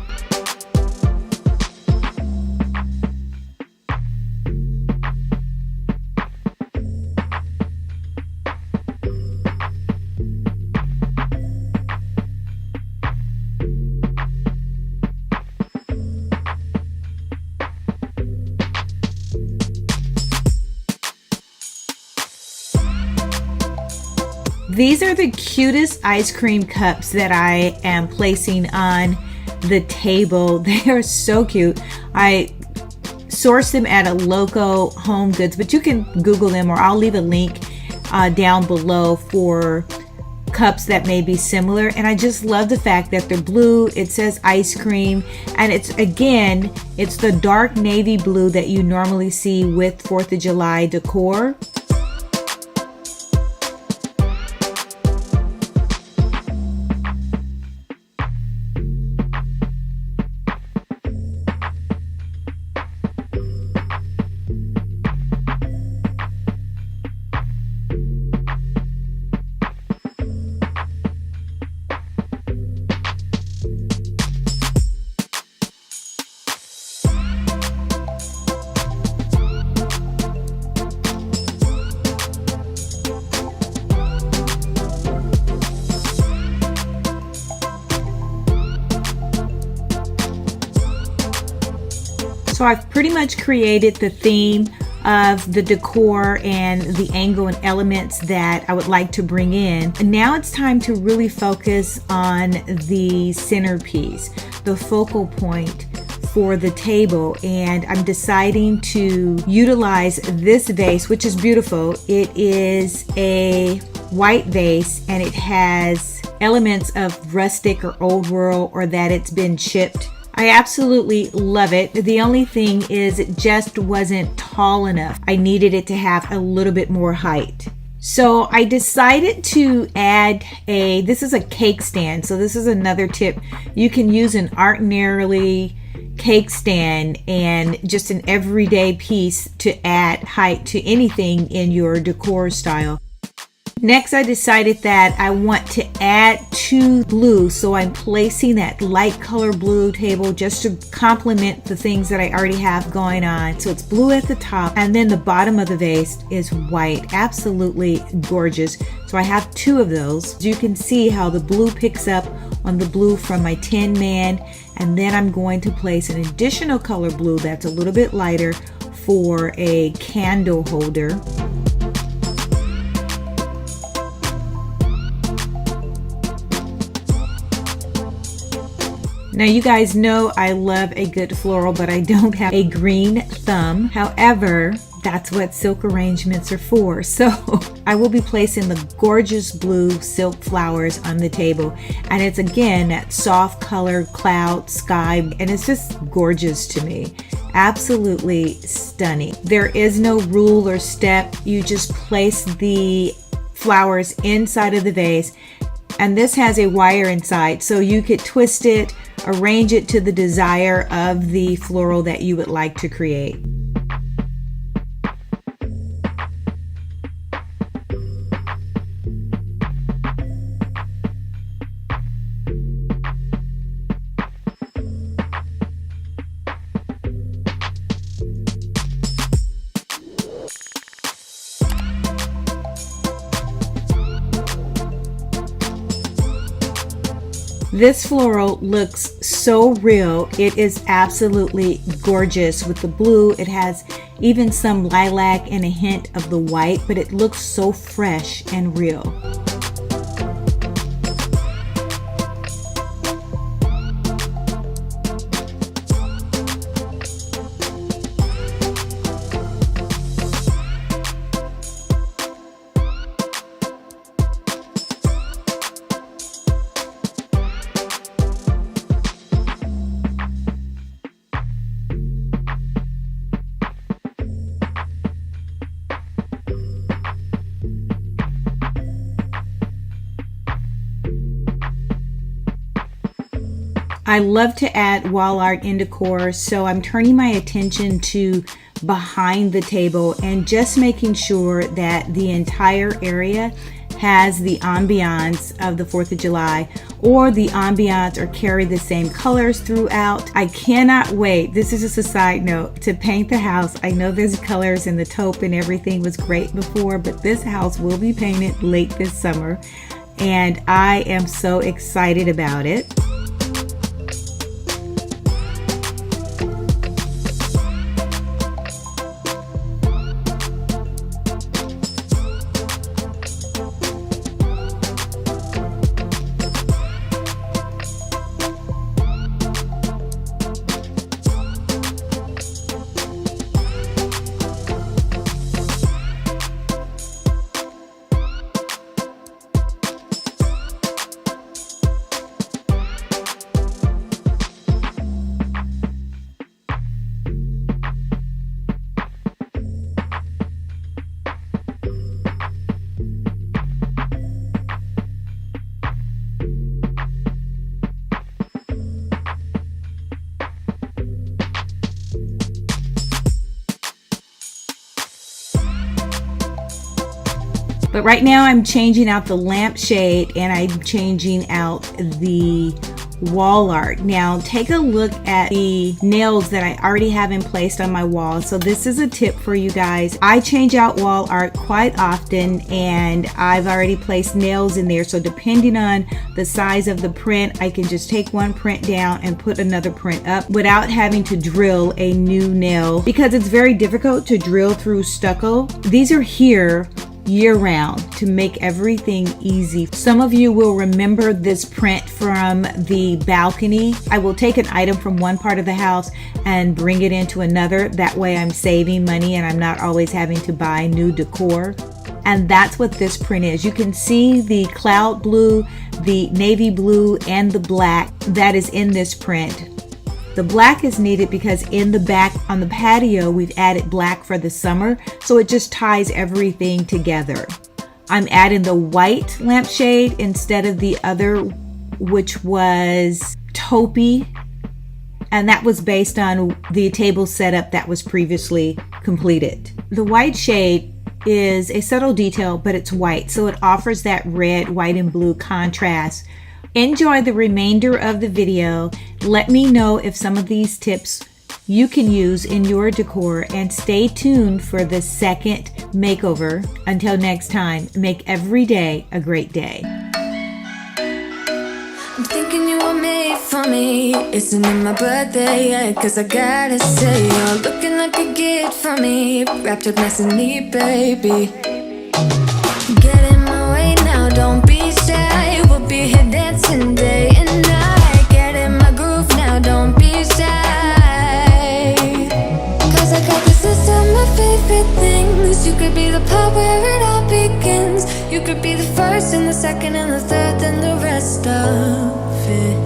These are the cutest ice cream cups that I am placing on the table. They are so cute. I sourced them at a local Home Goods, but you can Google them, or I'll leave a link down below for cups that may be similar. And I just love the fact that they're blue. It says ice cream, and it's the dark navy blue that you normally see with 4th of July decor. So I've pretty much created the theme of the decor and the angle and elements that I would like to bring in. And now it's time to really focus on the centerpiece, the focal point for the table. And I'm deciding to utilize this vase, which is beautiful. It is a white vase and it has elements of rustic or old world, or that it's been chipped. I absolutely love it. The only thing is it just wasn't tall enough. I needed it to have a little bit more height. So I decided to add this is a cake stand. So this is another tip. You can use an ordinarily cake stand and just an everyday piece to add height to anything in your decor style. Next, I decided that I want to add 2 blue, so I'm placing that light color blue table just to complement the things that I already have going on. So it's blue at the top, and then the bottom of the vase is white. Absolutely gorgeous. So I have 2 of those. You can see how the blue picks up on the blue from my Tin Man, and then I'm going to place an additional color blue that's a little bit lighter for a candle holder. Now you guys know I love a good floral, but I don't have a green thumb. However, that's what silk arrangements are for. So I will be placing the gorgeous blue silk flowers on the table. And it's again that soft color cloud sky, and it's just gorgeous to me. Absolutely stunning. There is no rule or step. You just place the flowers inside of the vase, and this has a wire inside, so you could twist it, arrange it to the desire of the floral that you would like to create. This floral looks so real. It is absolutely gorgeous with the blue. It has even some lilac and a hint of the white, but it looks so fresh and real. I love to add wall art in decor, so I'm turning my attention to behind the table and just making sure that the entire area has the ambiance of the 4th of July, or the ambiance or carry the same colors throughout. I cannot wait, this is just a side note, to paint the house. I know there's colors and the taupe and everything was great before, but this house will be painted late this summer, and I am so excited about it. But right now I'm changing out the lampshade and I'm changing out the wall art. Now take a look at the nails that I already have in place on my wall. So this is a tip for you guys. I change out wall art quite often and I've already placed nails in there. So depending on the size of the print, I can just take one print down and put another print up without having to drill a new nail, because it's very difficult to drill through stucco. These are here year-round to make everything easy. Some of you will remember this print from the balcony. I will take an item from one part of the house and bring it into another. That way I'm saving money and I'm not always having to buy new decor. And that's what this print is. You can see the cloud blue, the navy blue, and the black that is in this print. The black is needed because in the back on the patio, we've added black for the summer, so it just ties everything together. I'm adding the white lampshade instead of the other, which was taupey, and that was based on the table setup that was previously completed. The white shade is a subtle detail, but it's white, so it offers that red, white, and blue contrast. Enjoy the remainder of the video. Let me know if some of these tips you can use in your decor, and stay tuned for the second makeover. Until next time, make every day a great day. I'm thinking you were made for me. Isn't it my birthday yet? Cause I gotta say, you're looking like a gift for me. Wrapped up nice and neat, baby. Get in my way now, don't be shy. We'll be here dancing day and night. Get in my groove now, don't be shy. Cause I got this list of my favorite things. You could be the part where it all begins. You could be the first and the second and the third and the rest of it.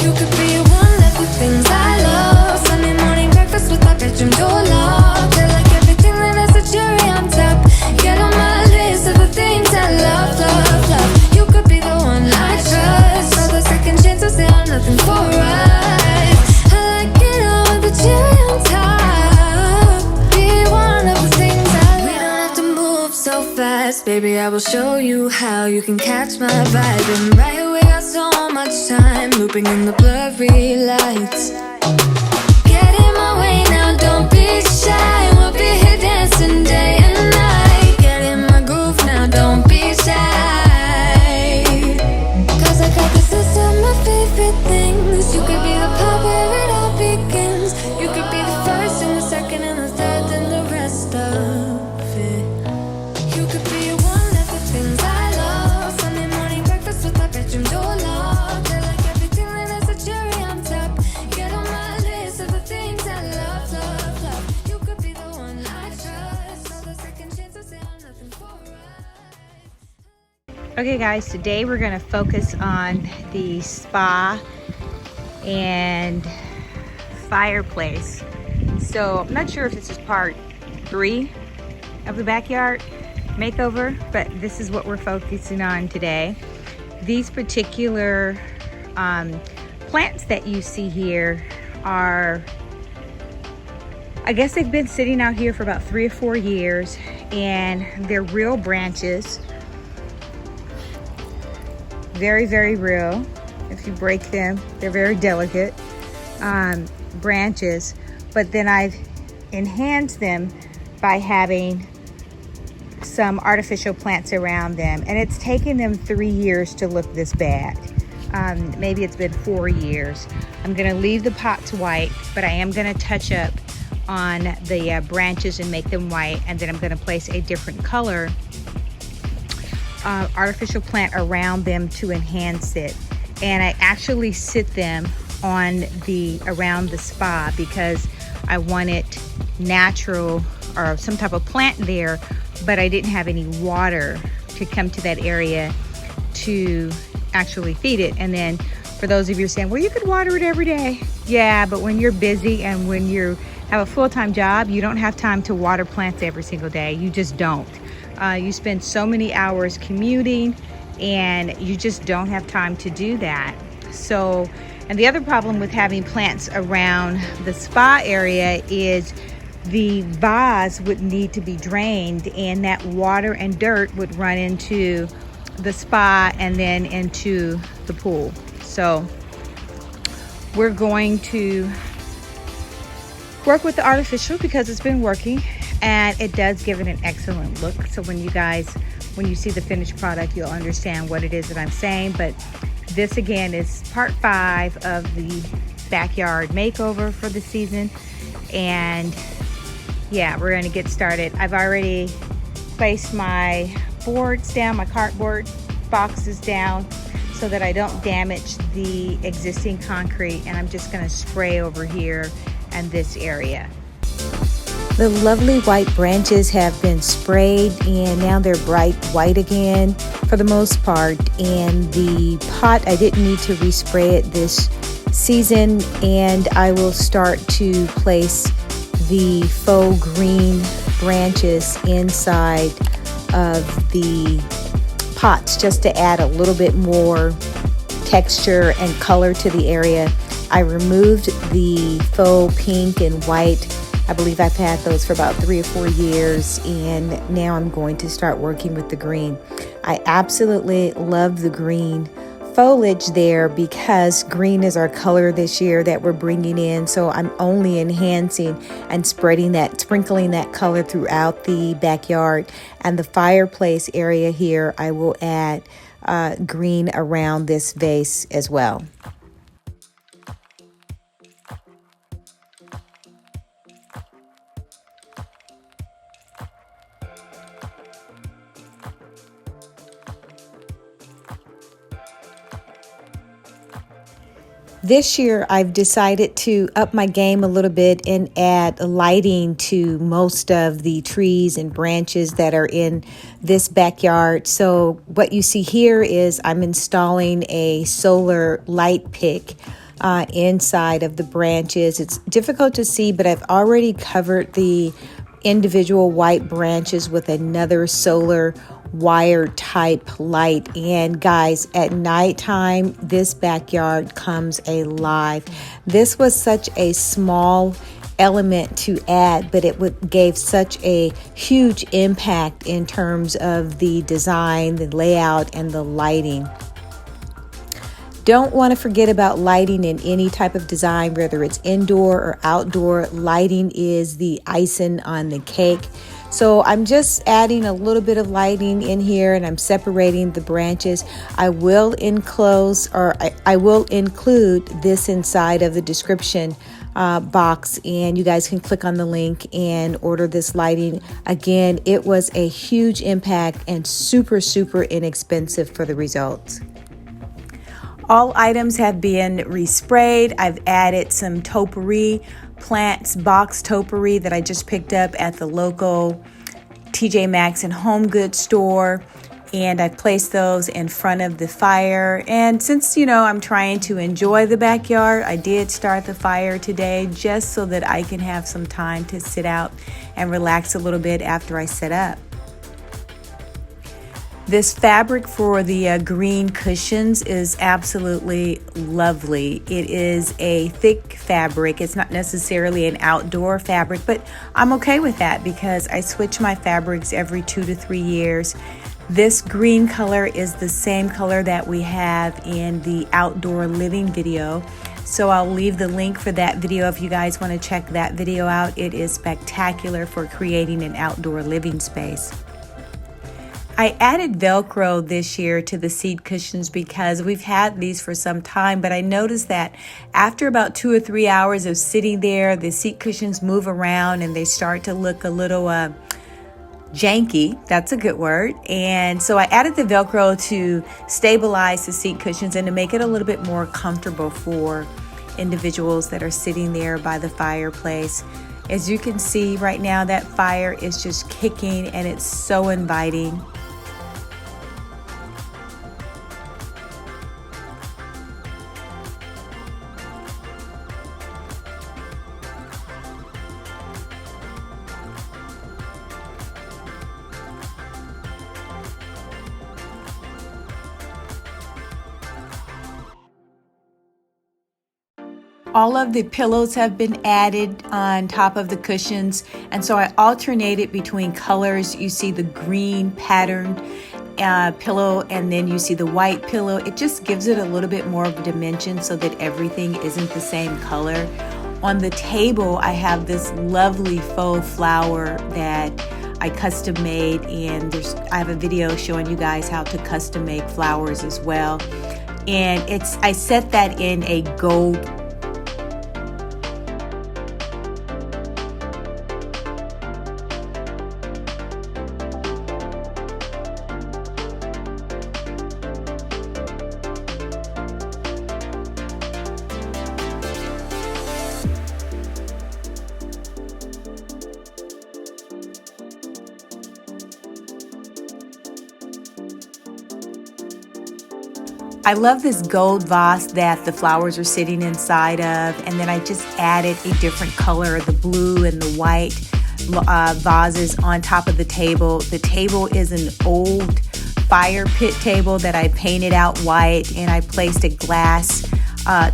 You could be one of the things I love. Sunday morning breakfast with my bedroom door locked. I like everything that has a cherry on top. Get on my list of the things I love, love, love. You could be the one I trust. All the second chances, they are nothing for us. I like it all with the cherry on top. Be one of the things I love. We don't have to move so fast, baby, I will show you how you can catch my vibe. And right away, got so much time, looping in the blurry lights. Get in my way now, don't be shy. We'll be here dancing day and night. Get in my groove now, don't be shy. Cause I got this list of my favorite things. You could be the part where it all begins. You could be the first and the second and the third and the rest of it. You could be one of the things I love. Sunday morning breakfast with my bedroom door locked. I like everything that has a cherry on top. Get on my list of the things I love, love, love. You could be the one I trust. All the second chances, they are nothing for us. Okay guys, today we're going to focus on the spa and fireplace. So I'm not sure if this is part 3 of the backyard makeover, but this is what we're focusing on today. These particular plants that you see here are, I guess they've been sitting out here for about 3 or 4 years, and they're real branches. Very, very real. If you break them, they're very delicate branches. But then I've enhanced them by having some artificial plants around them, and it's taken them 3 years to look this bad. Maybe it's been 4 years. I'm gonna leave the pots white, but I am gonna touch up on the branches and make them white, and then I'm gonna place a different color artificial plant around them to enhance it. And I actually sit them on around the spa because I want it natural or some type of plant there, but I didn't have any water to come to that area to actually feed it. And then for those of you saying, well, you could water it every day. Yeah, but when you're busy and when you have a full-time job, you don't have time to water plants every single day. You just don't. You spend so many hours commuting and you just don't have time to do that. So, and the other problem with having plants around the spa area is the vase would need to be drained, and that water and dirt would run into the spa and then into the pool. So we're going to work with the artificial because it's been working and it does give it an excellent look. So when you see the finished product, you'll understand what it is that I'm saying. But this again is part 5 of the backyard makeover for the season. And yeah, we're gonna get started. I've already placed my boards down, my cardboard boxes down, so that I don't damage the existing concrete, and I'm just gonna spray over here and this area. The lovely white branches have been sprayed and now they're bright white again for the most part. And the pot, I didn't need to respray it this season, and I will start to place the faux green branches inside of the pots just to add a little bit more texture and color to the area. I removed the faux pink and white. I believe I've had those for about 3 or 4 years, and now I'm going to start working with the green. I absolutely love the green foliage there because green is our color this year that we're bringing in. So I'm only enhancing and sprinkling that color throughout the backyard. And the fireplace area here, I will add green around this vase as well. This year, I've decided to up my game a little bit and add lighting to most of the trees and branches that are in this backyard. So what you see here is I'm installing a solar light pick inside of the branches. It's difficult to see, but I've already covered the individual white branches with another solar wire type light. And guys, at nighttime, this backyard comes alive. This was such a small element to add, but it gave such a huge impact in terms of the design, the layout, and the lighting. Don't want to forget about lighting in any type of design, whether it's indoor or outdoor. Lighting is the icing on the cake. So I'm just adding a little bit of lighting in here, and I'm separating the branches. I will enclose, or I will include this inside of the description box, and you guys can click on the link and order this lighting. Again, it was a huge impact and super, super inexpensive for the results. All items have been resprayed. I've added some topiary plants, box topiary that I just picked up at the local TJ Maxx and Home Goods store, and I placed those in front of the fire. And since I'm trying to enjoy the backyard, I did start the fire today just so that I can have some time to sit out and relax a little bit after I set up. This fabric for the green cushions is absolutely lovely. It is a thick fabric. It's not necessarily an outdoor fabric, but I'm okay with that because I switch my fabrics every 2 to 3 years. This green color is the same color that we have in the outdoor living video. So I'll leave the link for that video if you guys want to check that video out. It is spectacular for creating an outdoor living space. I added Velcro this year to the seat cushions because we've had these for some time, but I noticed that after about 2 or 3 hours of sitting there, the seat cushions move around and they start to look a little janky. That's a good word. And so I added the Velcro to stabilize the seat cushions and to make it a little bit more comfortable for individuals that are sitting there by the fireplace. As you can see right now, that fire is just kicking and it's so inviting. All of the pillows have been added on top of the cushions, and so I alternated between colors. You see the green patterned pillow and then you see the white pillow. It just gives it a little bit more of a dimension so that everything isn't the same color. On the table, I have this lovely faux flower that I custom made, and I have a video showing you guys how to custom make flowers as well. And I set that in a gold I love this gold vase that the flowers are sitting inside of, and then I just added a different color, the blue and the white vases on top of the table. The table is an old fire pit table that I painted out white, and I placed a glass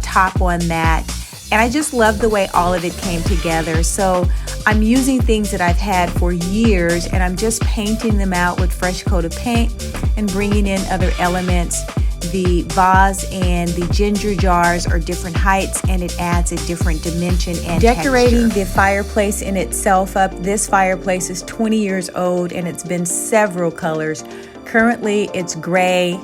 top on that. And I just love the way all of it came together. So I'm using things that I've had for years, and I'm just painting them out with fresh coat of paint and bringing in other elements. The vase and the ginger jars are different heights, and it adds a different dimension and decorating texture. The fireplace in itself up. This fireplace is 20 years old and it's been several colors. Currently it's gray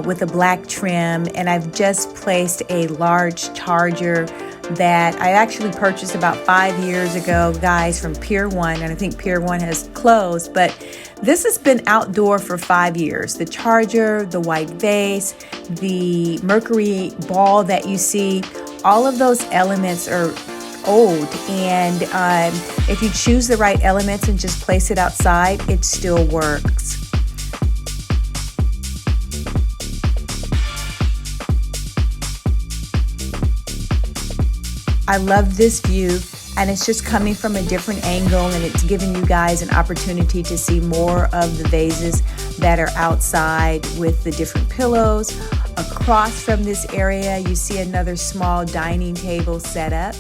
with a black trim, and I've just placed a large charger that I actually purchased about 5 years ago, guys, from Pier 1, and I think Pier 1 has closed, but this has been outdoor for 5 years. The charger, the white vase, the mercury ball that you see, all of those elements are old, and if you choose the right elements and just place it outside, it still works. I love this view, and it's just coming from a different angle, and it's giving you guys an opportunity to see more of the vases that are outside with the different pillows. Across from this area, you see another small dining table set up.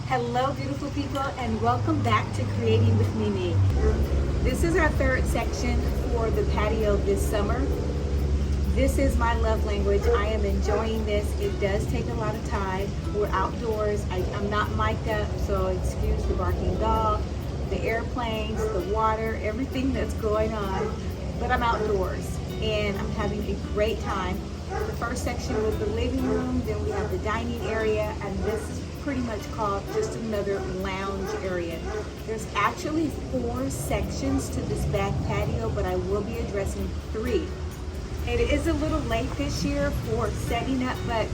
Hello beautiful people, and welcome back to Creating with Mimi. This is our third section for the patio this summer. This is my love language. I am enjoying this. It does take a lot of time. We're outdoors. I'm not mic'd up, so excuse the barking dog, the airplanes, the water, everything that's going on, but I'm outdoors and I'm having a great time. The first section was the living room, then we have the dining area, and this is pretty much called just another lounge area. There's actually 4 sections to this back patio, but I will be addressing 3. It is a little late this year for setting up, but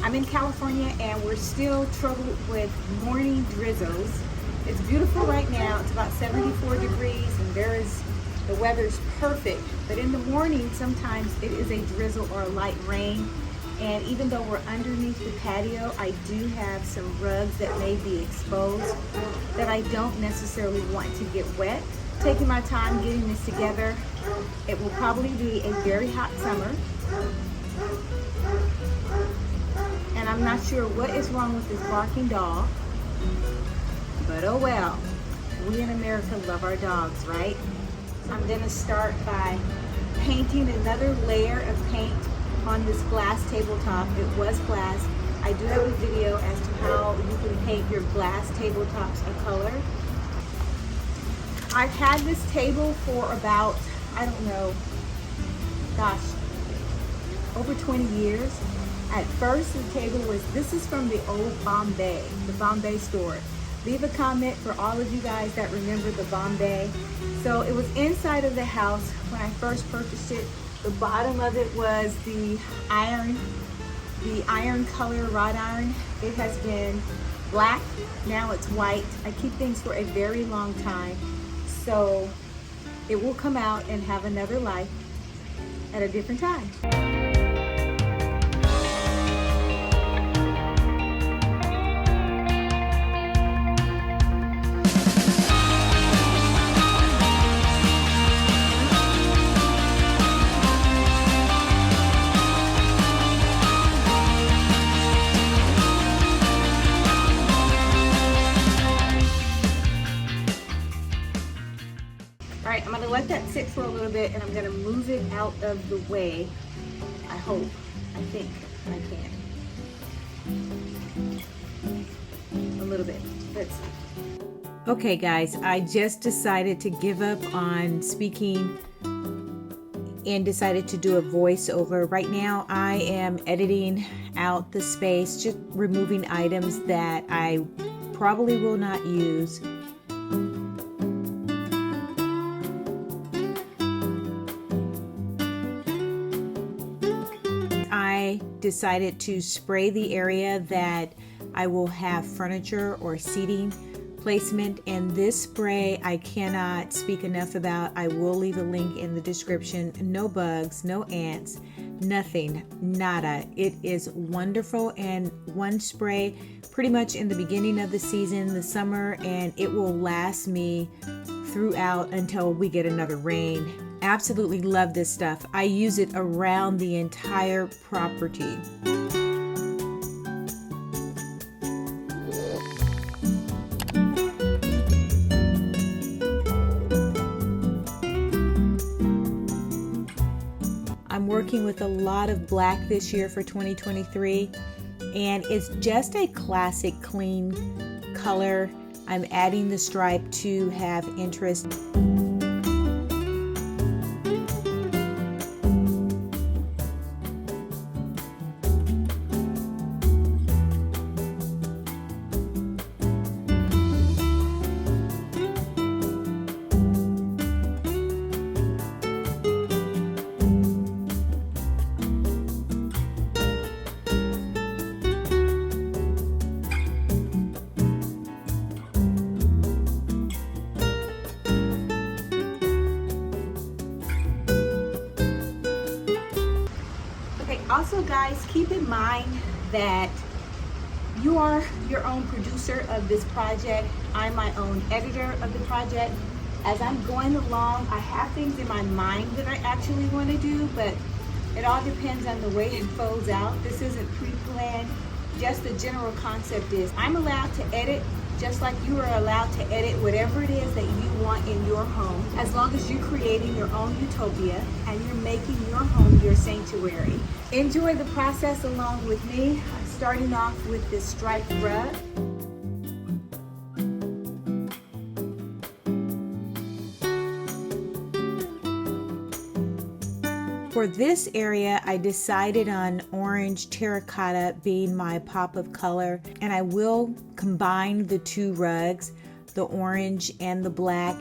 I'm in California and we're still troubled with morning drizzles. It's beautiful right now. It's about 74 degrees, and there is the weather's perfect, but in the morning sometimes it is a drizzle or a light rain. And even though we're underneath the patio, I do have some rugs that may be exposed that I don't necessarily want to get wet. Taking my time getting this together. It will probably be a very hot summer. And I'm not sure what is wrong with this barking dog, but oh well. We in America love our dogs, right? I'm gonna start by painting another layer of paint on this glass tabletop. It was glass. I do have a video as to how you can paint your glass tabletops a color. I've had this table for about, I don't know, gosh, over 20 years. At first the table was, this is from the old Bombay, the Bombay store. Leave a comment for all of you guys that remember the Bombay. So it was inside of the house when I first purchased it. The bottom of it was the iron color wrought iron. It has been black, now it's white. I keep things for a very long time. So it will come out and have another life at a different time. All right, I'm gonna let that sit for a little bit and I'm gonna move it out of the way. I hope, I think I can. A little bit, let's see. Okay guys, I just decided to give up on speaking and decided to do a voiceover. Right now I am editing out the space, just removing items that I probably will not use. I decided to spray the area that I will have furniture or seating placement, and this spray I cannot speak enough about. I will leave a link in the description. No bugs, no ants, nothing, nada. It is wonderful, and one spray pretty much in the beginning of the season, the summer, and it will last me throughout until we get another rain. Absolutely love this stuff. I use it around the entire property. I'm working with a lot of black this year for 2023, and it's just a classic clean color. I'm adding the stripe to have interest. Also guys, keep in mind that you are your own producer of this project. I'm my own editor of the project. As I'm going along, I have things in my mind that I actually want to do, but it all depends on the way it folds out. This isn't pre-planned. Just the general concept is I'm allowed to edit just like you are allowed to edit whatever it is that you want in your home, as long as you're creating your own utopia and you're making your home your sanctuary. Enjoy the process along with me. I'm starting off with this striped rug. For this area, I decided on orange terracotta being my pop of color, and I will combine the two rugs, the orange and the black.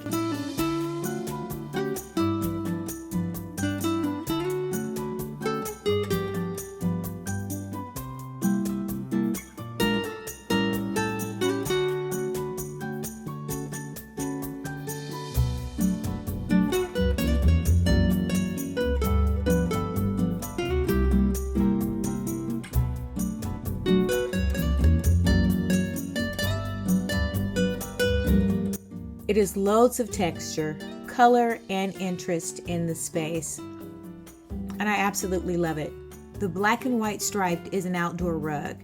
It is loads of texture, color, and interest in the space. And I absolutely love it. The black and white striped is an outdoor rug.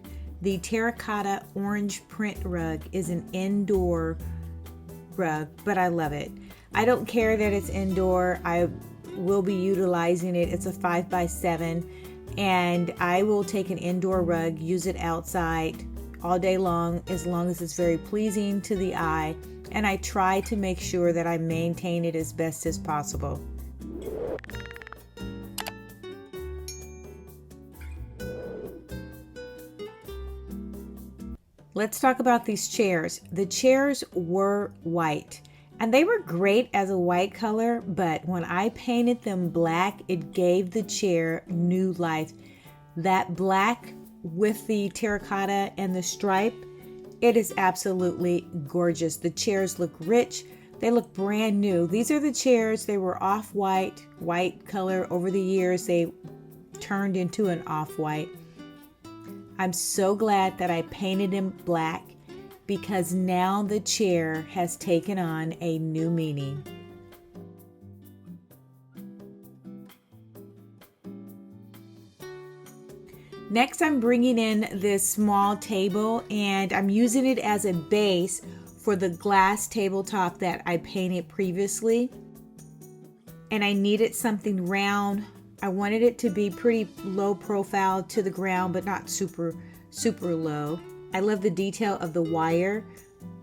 The terracotta orange print rug is an indoor rug, but I love it. I don't care that it's indoor. I will be utilizing it. It's a 5x7, and I will take an indoor rug, use it outside all day long as it's very pleasing to the eye, and I try to make sure that I maintain it as best as possible. Let's talk about these chairs. The chairs were white, and they were great as a white color, but when I painted them black, it gave the chair new life. That black with the terracotta and the stripe, it is absolutely gorgeous. The chairs look rich. They look brand new. These are the chairs. They were off-white, white color. Over the years, they turned into an off-white. I'm so glad that I painted him black because now the chair has taken on a new meaning. Next, I'm bringing in this small table and I'm using it as a base for the glass tabletop that I painted previously. And I needed something round. I wanted it to be pretty low profile to the ground, but not super low. I love the detail of the wire.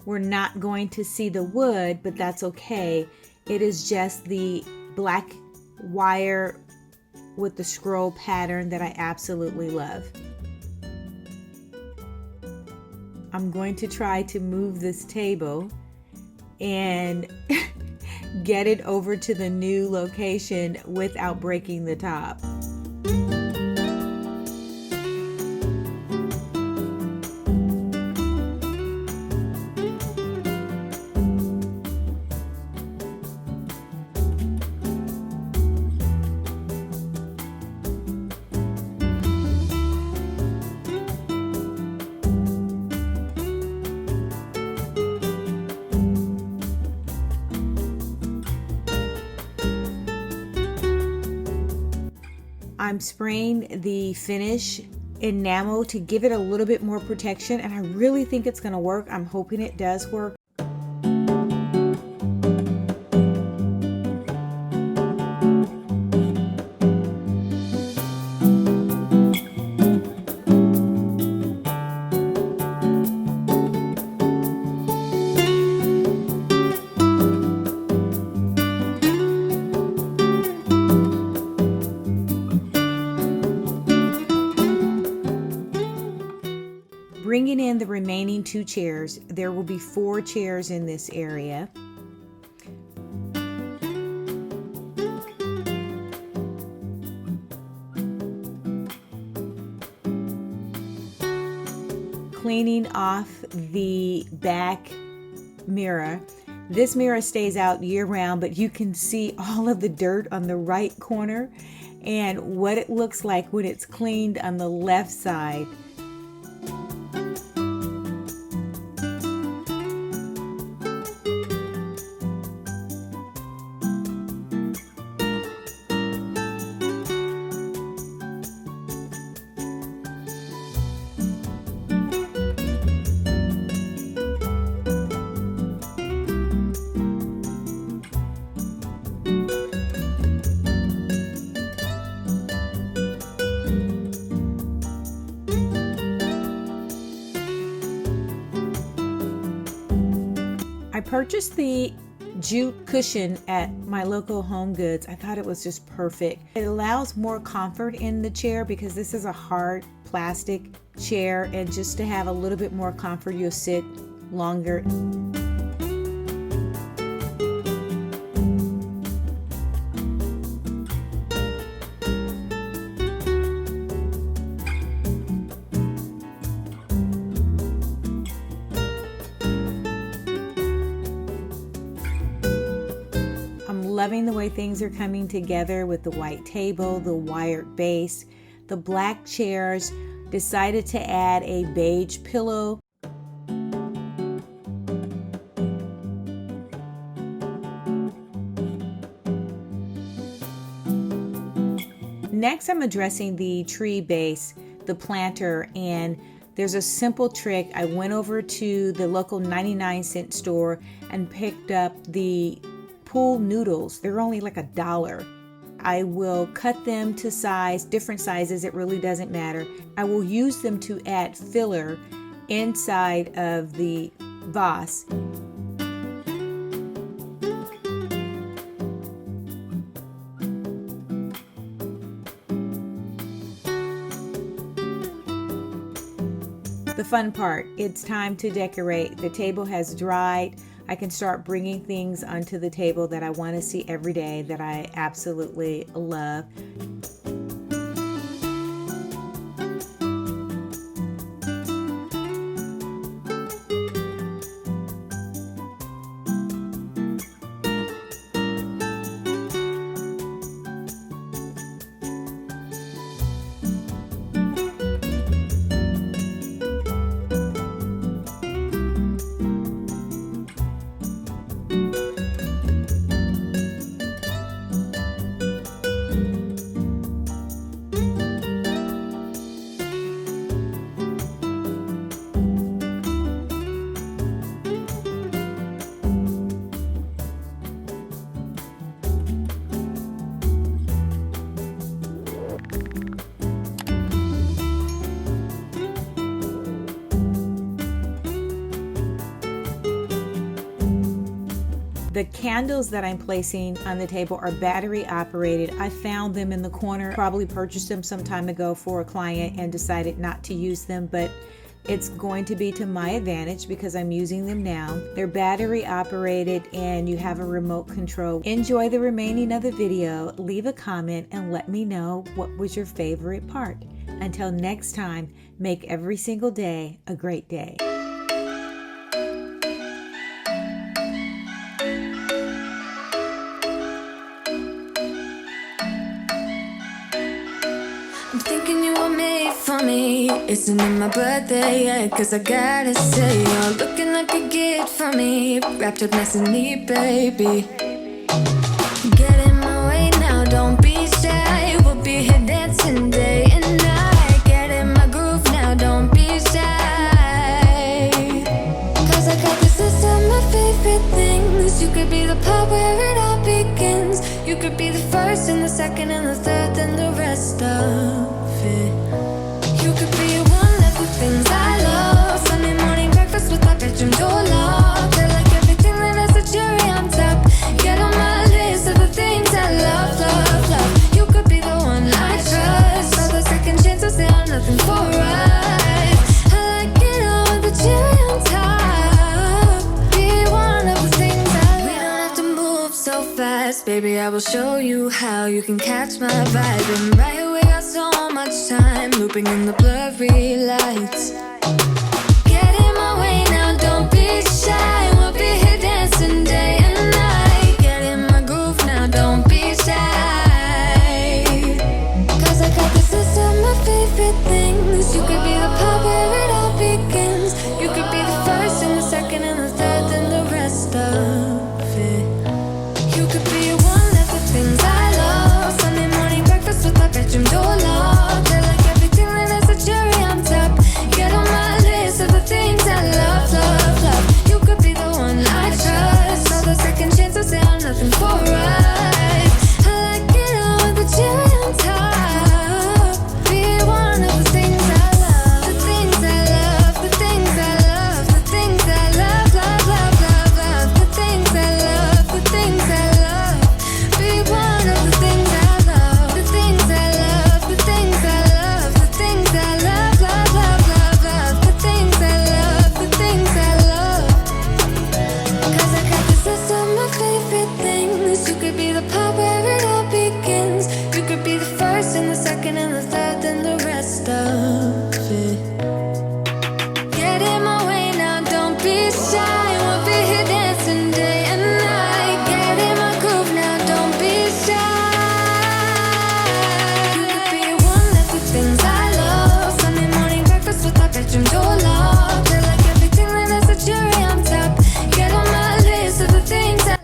We're not going to see the wood, but that's okay. It is just the black wire with the scroll pattern that I absolutely love. I'm going to try to move this table and get it over to the new location without breaking the top. I'm spraying the finish enamel to give it a little bit more protection, and I really think it's going to work. I'm hoping it does work. Bringing in the remaining 2 chairs, there will be 4 chairs in this area. Cleaning off the back mirror. This mirror stays out year round, but you can see all of the dirt on the right corner and what it looks like when it's cleaned on the left side. I purchased the jute cushion at my local Home Goods. I thought it was just perfect. It allows more comfort in the chair because this is a hard plastic chair, and just to have a little bit more comfort, you'll sit longer. Loving the way things are coming together with the white table, the wired base, the black chairs. Decided to add a beige pillow. Next, I'm addressing the tree base, the planter, and there's a simple trick. I went over to the local 99-cent store and picked up the pool noodles. They're only like $1. I will cut them to size, different sizes, it really doesn't matter. I will use them to add filler inside of the vase. The fun part, it's time to decorate. The table has dried. I can start bringing things onto the table that I want to see every day that I absolutely love. The candles that I'm placing on the table are battery operated. I found them in the corner, probably purchased them some time ago for a client and decided not to use them, but it's going to be to my advantage because I'm using them now. They're battery operated and you have a remote control. Enjoy the remaining of the video. Leave a comment and let me know what was your favorite part. Until next time, make every single day a great day. I'm thinking you were made for me. Isn't it my birthday yet? Cause I gotta say, you're looking like a gift for me. Wrapped up nice and neat, baby. Get in my way now, don't be shy. We'll be here dancing day and night. Get in my groove now, don't be shy. Cause I got this list of my favorite things. You could be the part where it all begins. You could be the first and the second and the third and the rest of it. You could be one of the things I love. Sunday morning breakfast with my bedroom door locked. I like everything that has a cherry on top. Get on my list of the things I love, love, love. You could be the one I trust. All the second chances, they are nothing for us. I like it all with the cherry on top. Be one of the things I love. We don't have to move so fast, baby, I will show you how you can catch my vibe. And right here we got so much time, looping in the blurry lights. Get in my way now, don't be shy. We'll be here dancing day and night. Get in my groove now, don't be shy. Cause I got this list of my favorite things. You could be the part where it all begins. You could be the first and the second and the third and the rest of it. You could be one of the things I love. Sunday morning breakfast with my bedroom door locked. I like everything that has a cherry on top. Get on my list of the things I love, love, love. You could be the one I trust. All the second chances, they are nothing for us. I like it all with the cherry on top. Be one of the things I love. The things I love, the things I love, the things I love, love, love, love, love. The things I love, the things I love. Be one of the things I love. The things I love, the things I love, the things I love, love, love, love, love. The things I love, the things I love. Cause I got this list of my favorite things. You could be the part where it all begins. You could be the first and the second and the third and the rest of it. Get in my way now, don't be shy. We'll be here dancing day and night. Get in my groove now, don't be shy. You could be one of the things I love. Sunday morning breakfast with my bedroom door locked. I like everything that has a cherry on top. Get on my list of the things I love.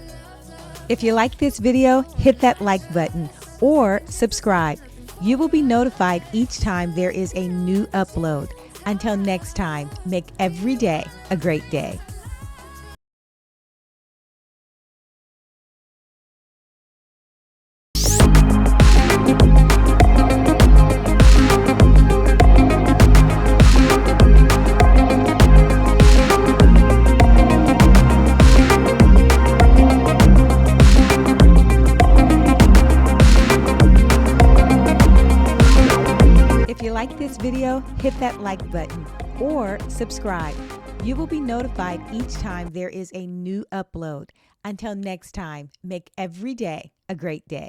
If you like this video, hit that like button or subscribe. You will be notified each time there is a new upload. Until next time, make every day a great day. If you like this video, hit that like button or subscribe. You will be notified each time there is a new upload. Until next time, make every day a great day.